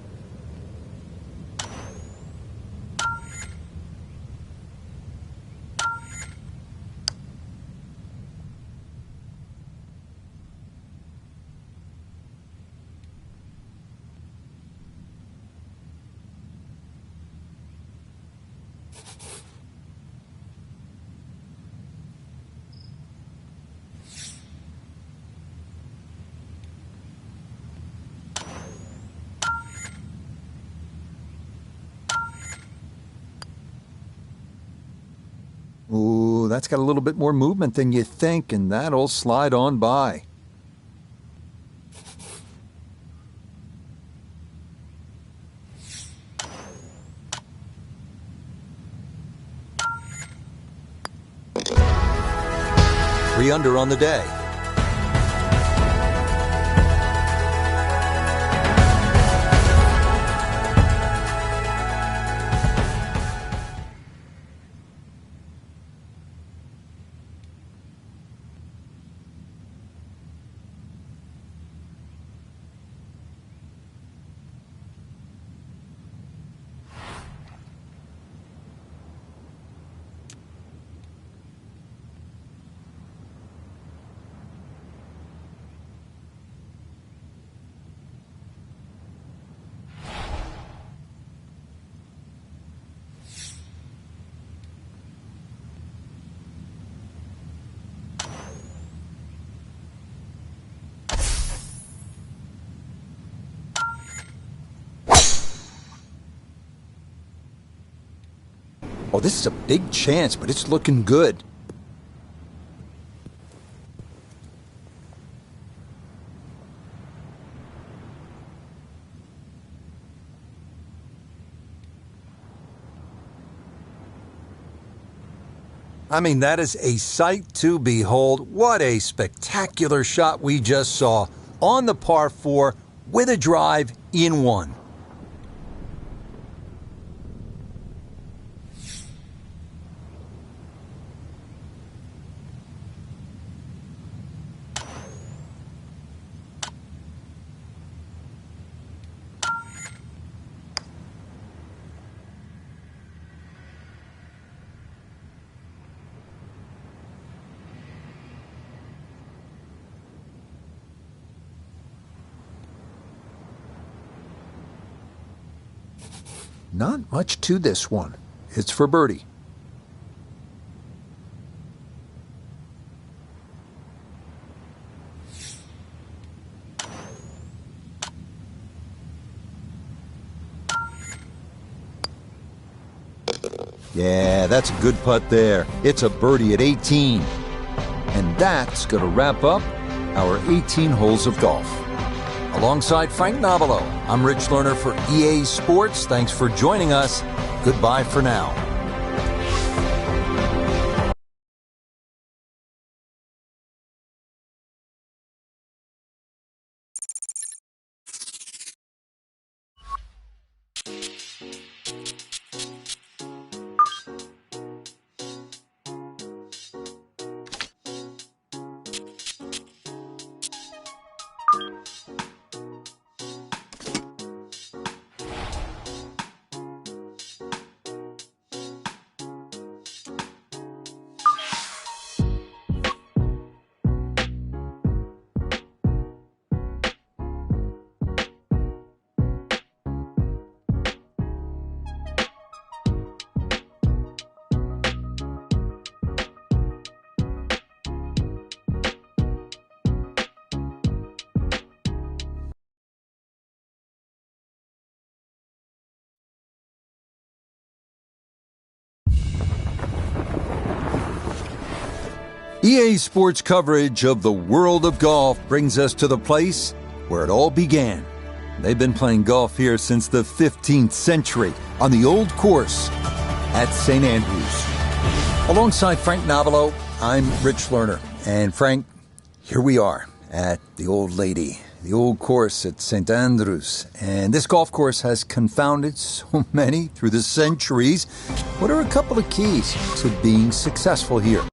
Ooh, that's got a little bit more movement than you think, and that'll slide on by. Three under on the day. Oh, this is a big chance, but it's looking good. I mean, that is a sight to behold. What a spectacular shot we just saw on the par 4 with a drive in one. Not much to this one. It's for birdie. Yeah, that's a good putt there. It's a birdie at 18. And that's going to wrap up our 18 holes of golf. Alongside Frank Nobilo, I'm Rich Lerner for EA Sports. Thanks for joining us. Goodbye for now. EA Sports coverage of the world of golf brings us to the place where it all began. They've been playing golf here since the 15th century on the old course at St. Andrews. Alongside Frank Novello, I'm Rich Lerner. And Frank, here we are at the old lady, the old course at St. Andrews. And this golf course has confounded so many through the centuries. What are a couple of keys to being successful here?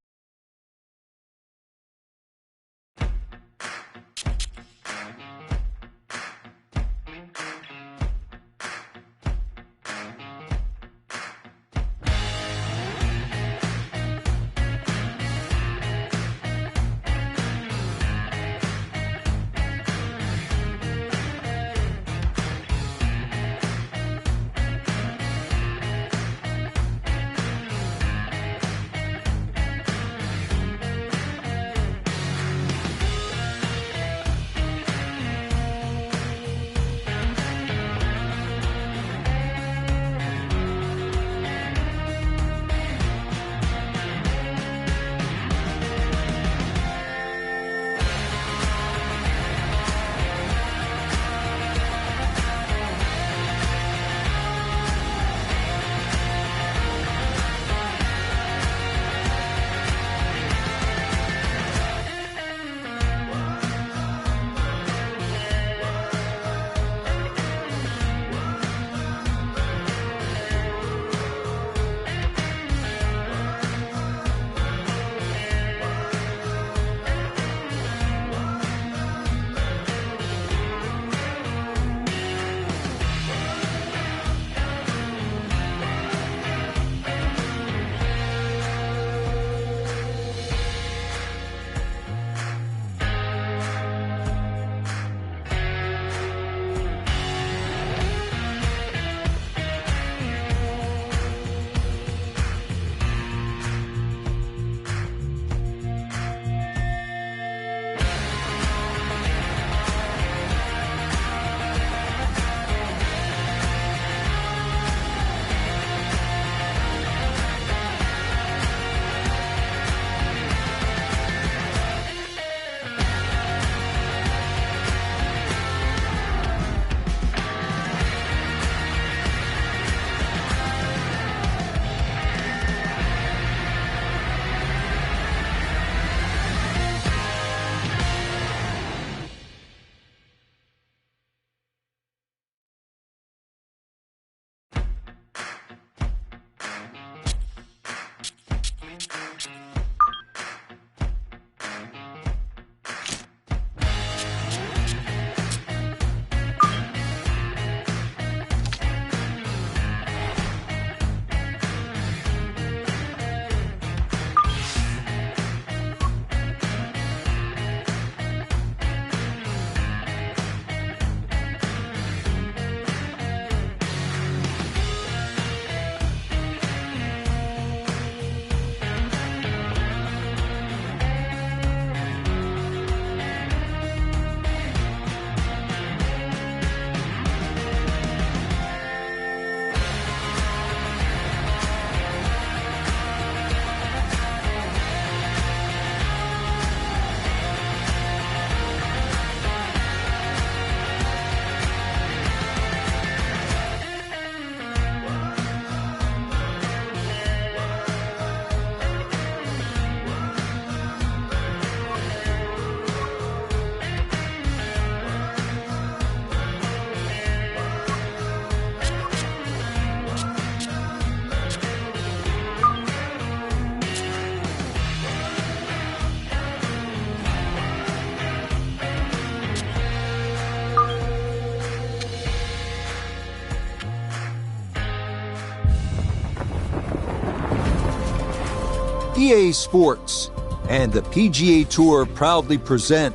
EA Sports and the PGA Tour proudly present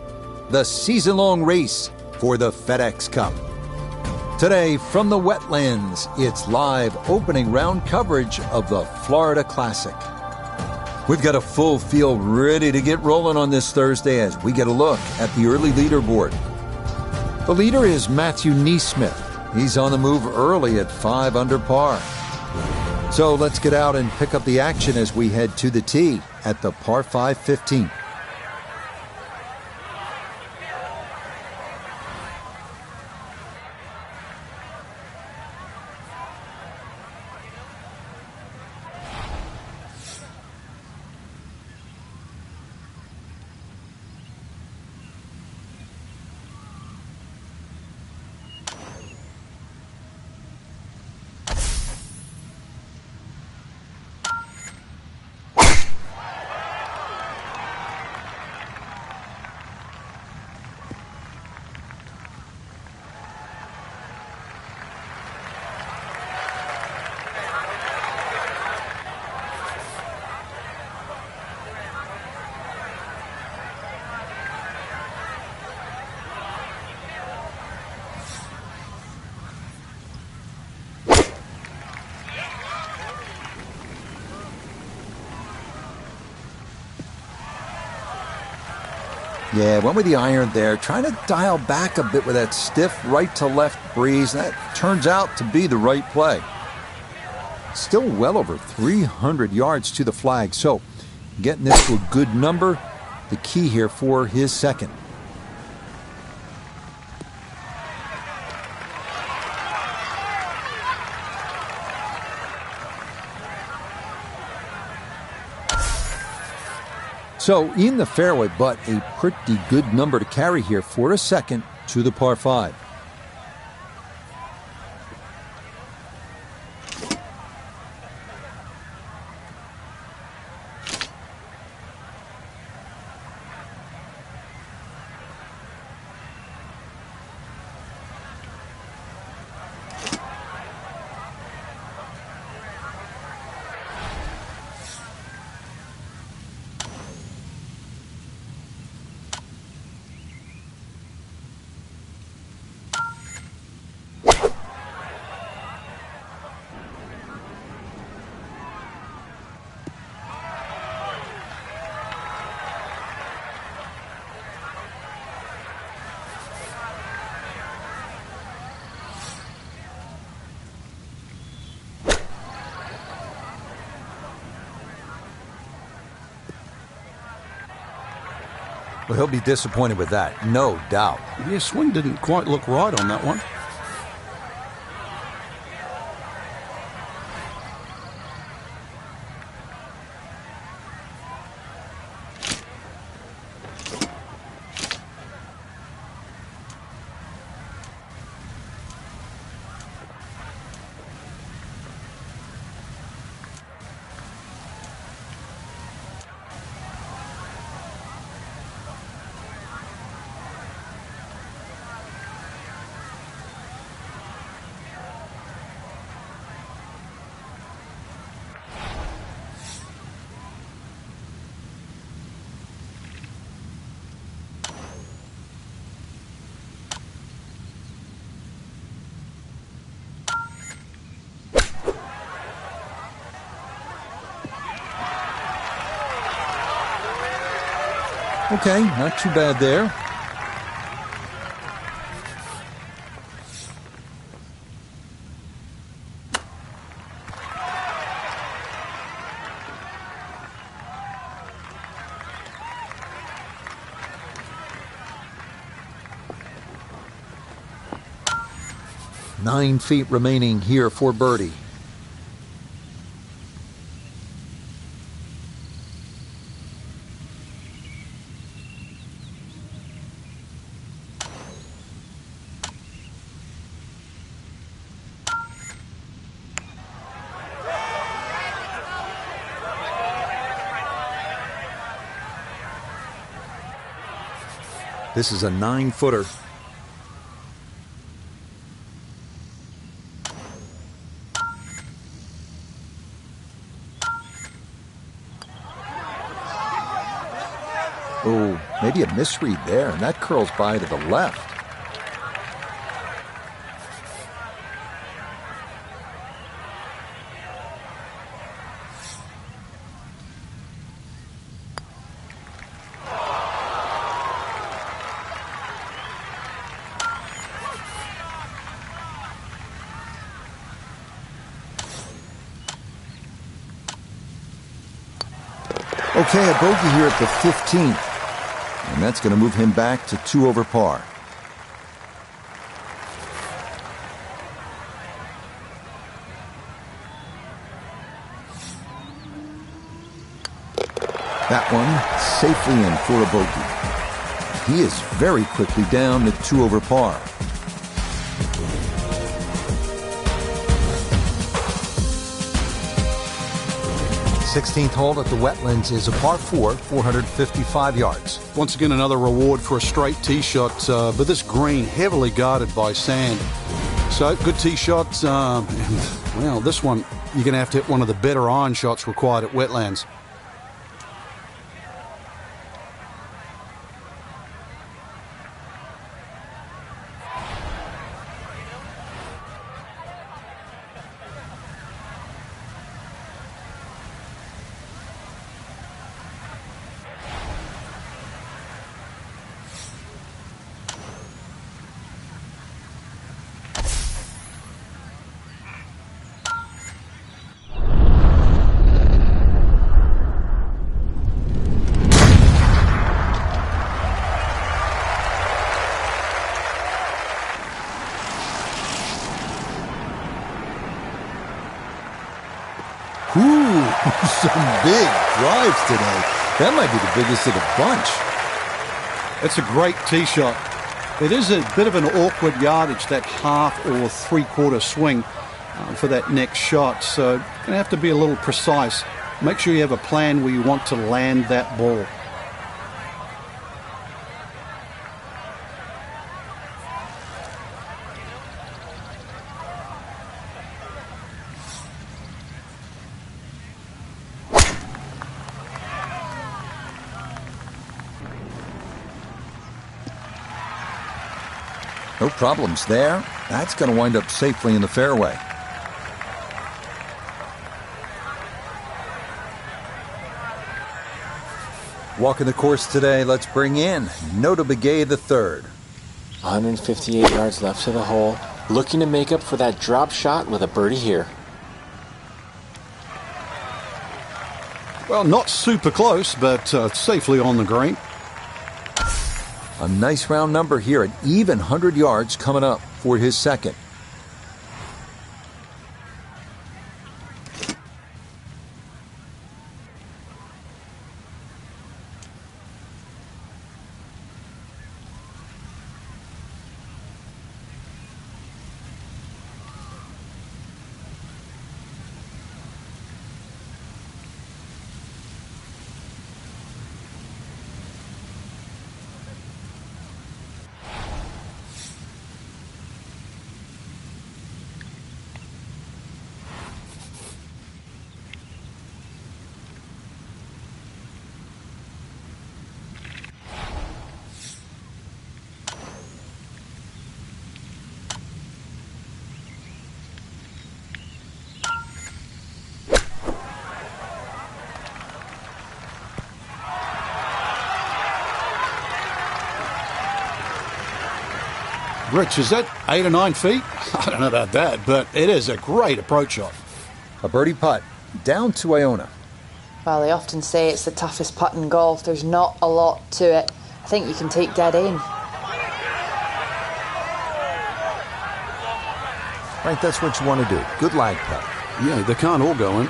the season-long race for the FedEx Cup. Today, from the wetlands, it's live opening round coverage of the Florida Classic. We've got a full field ready to get rolling on this Thursday as we get a look at the early leaderboard. The leader is Matthew Neesmith. He's on the move early at 5 under par. So let's get out and pick up the action as we head to the tee at the par 5 15th. Yeah, went with the iron there, trying to dial back a bit with that stiff right-to-left breeze. That turns out to be the right play. Still well over 300 yards to the flag, so getting this to a good number, the key here for his second. So in the fairway, but a pretty good number to carry here for a second to the par 5. Well, he'll be disappointed with that, no doubt. Yeah, swing didn't quite look right on that one. Okay, not too bad there. Nine feet remaining here for birdie. This is a 9-footer. Oh, maybe a misread there, and that curls by to the left. Okay, a bogey here at the 15th. And that's going to move him back to 2 over par. That one safely in for a bogey. He is very quickly down to 2 over par. The 16th hole at the Wetlands is a par 4, 455 yards. Once again, another reward for a straight tee shot, but this green heavily guarded by sand. So, good tee shot. And, well, this one, you're going to have to hit one of the better iron shots required at Wetlands. Ooh, some big drives today. That might be the biggest of the bunch. It's a great tee shot. It is a bit of an awkward yardage, that half or three-quarter swing for that next shot. So you're going to have to be a little precise. Make sure you have a plan where you want to land that ball. No problems there. That's going to wind up safely in the fairway. Walking the course today, let's bring in Nota Begay the third. 158 yards left to the hole. Looking to make up for that drop shot with a birdie here. Well, not super close, but safely on the green. A nice round number here, an even 100 yards coming up for his second. Rich, is that 8 or 9 feet? I don't know about that, but it is a great approach shot. A birdie putt down to Iona. Well, they often say it's the toughest putt in golf. There's not a lot to it. I think you can take dead aim. Right, that's what you want to do. Good lag putt. Yeah, they can't all go in.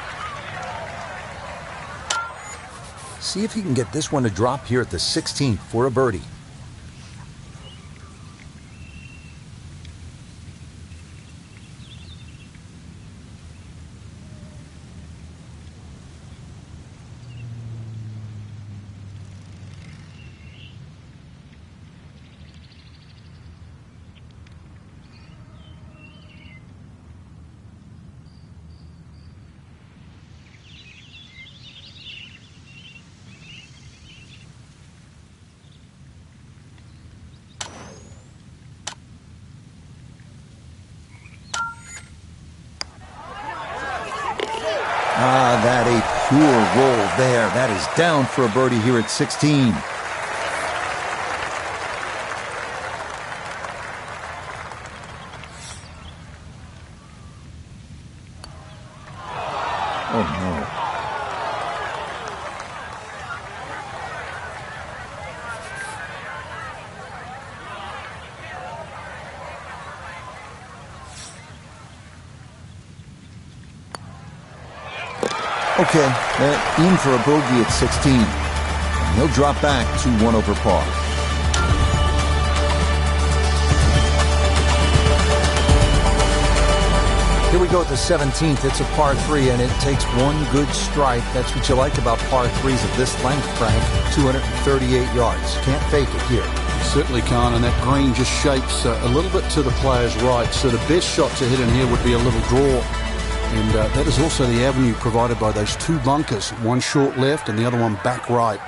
See if he can get this one to drop here at the 16th for a birdie. Ah, that a pure roll there. That is down for a birdie here at 16. Oh, no. Okay, in for a bogey at 16. And he'll drop back to 1 over par. Here we go at the 17th. It's a par 3, and it takes one good strike. That's what you like about par 3s of this length, Frank. 238 yards. Can't fake it here. Certainly can't, and that green just shapes a little bit to the player's right. So the best shot to hit in here would be a little draw. And that is also the avenue provided by those two bunkers. One short left and the other one back right.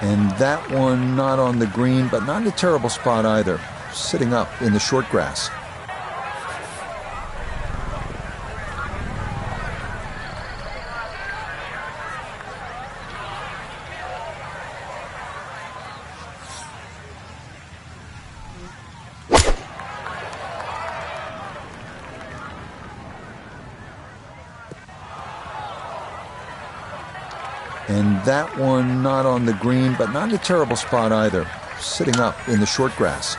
And that one not on the green, but not in a terrible spot either. Sitting up in the short grass. And that one not on the green, but not in a terrible spot either. Sitting up in the short grass.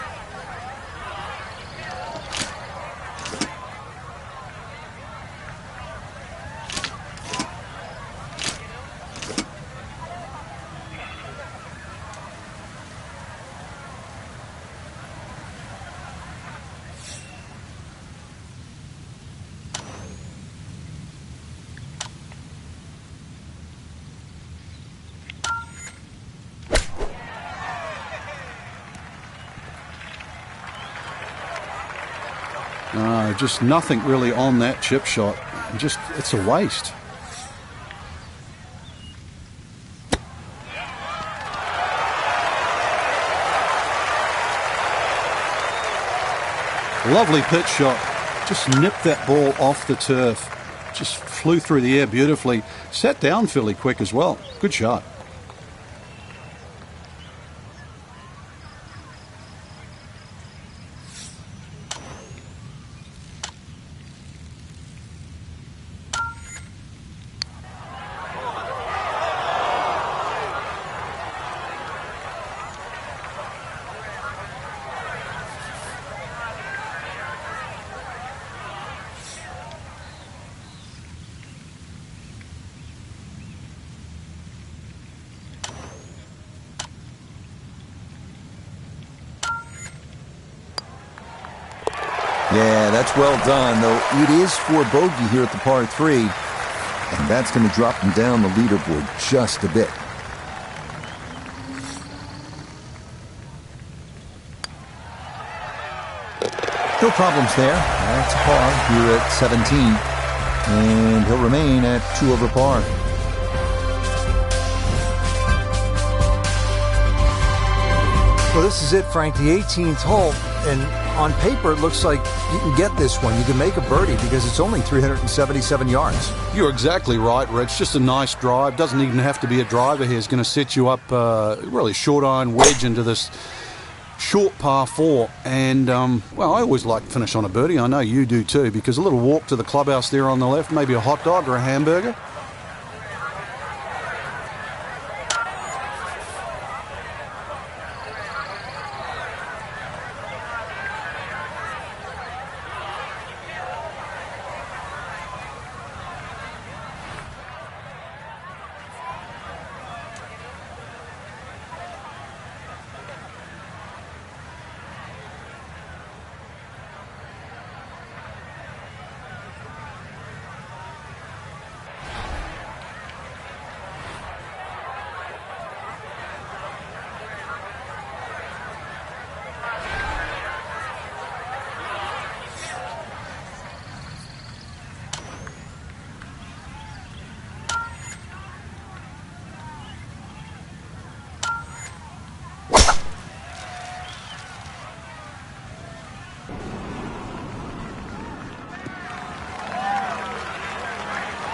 Just nothing really on that chip shot. Just, it's a waste. Lovely pitch shot. Just nipped that ball off the turf. Just flew through the air beautifully. Sat down fairly quick as well. Good shot. Yeah, that's well done, though it is for bogey here at the par 3, and that's going to drop him down the leaderboard just a bit. No problems there. That's a par here at 17, and he'll remain at 2 over par. Well, this is it, Frank, the 18th hole, and on paper, it looks like you can get this one. You can make a birdie because it's only 377 yards. You're exactly right, Rich. Just a nice drive. Doesn't even have to be a driver here. It's going to set you up really short iron wedge into this short par 4. And, well, I always like to finish on a birdie. I know you do too, because a little walk to the clubhouse there on the left, maybe a hot dog or a hamburger.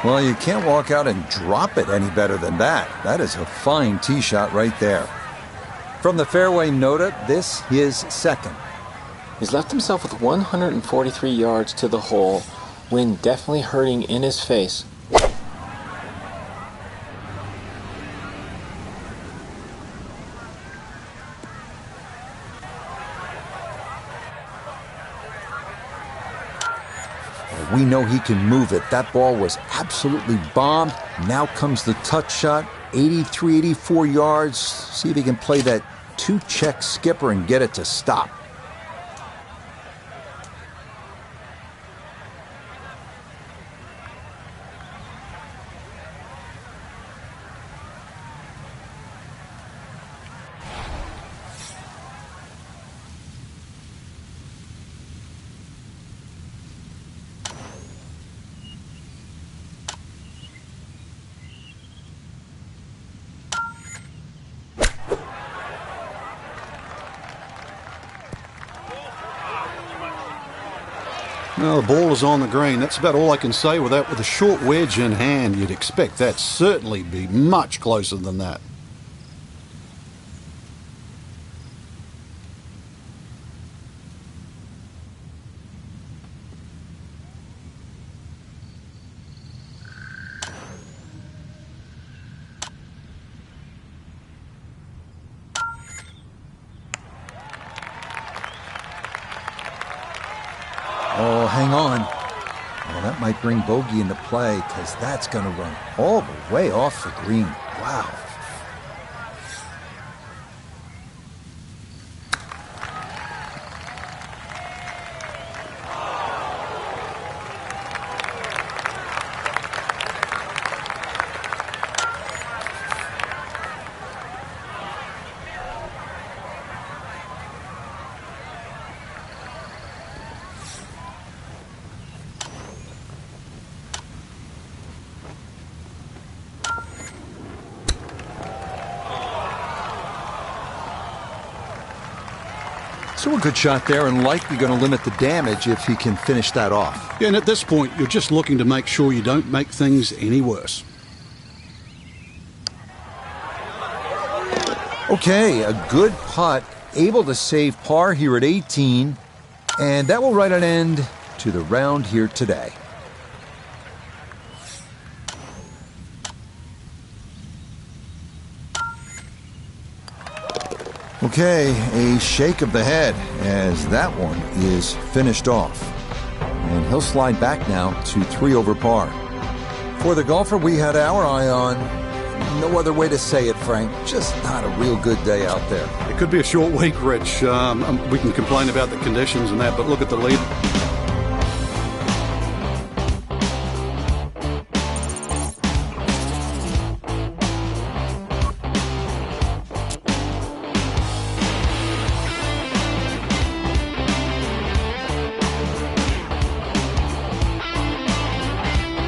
Well, you can't walk out and drop it any better than that. That is a fine tee shot right there. From the fairway nota, this is second. He's left himself with 143 yards to the hole, wind definitely hurting in his face. We know he can move it. That ball was absolutely bombed. Now comes the touch shot, 83, 84 yards. See if he can play that two-check skipper and get it to stop. Well, the ball is on the green. That's about all I can say with that. With a short wedge in hand, you'd expect that certainly be much closer than that. Oh, hang on. Well, that might bring bogey into play because that's going to run all the way off the green. Wow. So a good shot there and likely going to limit the damage if he can finish that off. Yeah, and at this point, you're just looking to make sure you don't make things any worse. Okay, a good putt, able to save par here at 18, and that will write an end to the round here today. Okay, a shake of the head as that one is finished off. And he'll slide back now to 3 over par. For the golfer we had our eye on, no other way to say it, Frank, just not a real good day out there. It could be a short week, Rich. We can complain about the conditions and that, but look at the lead.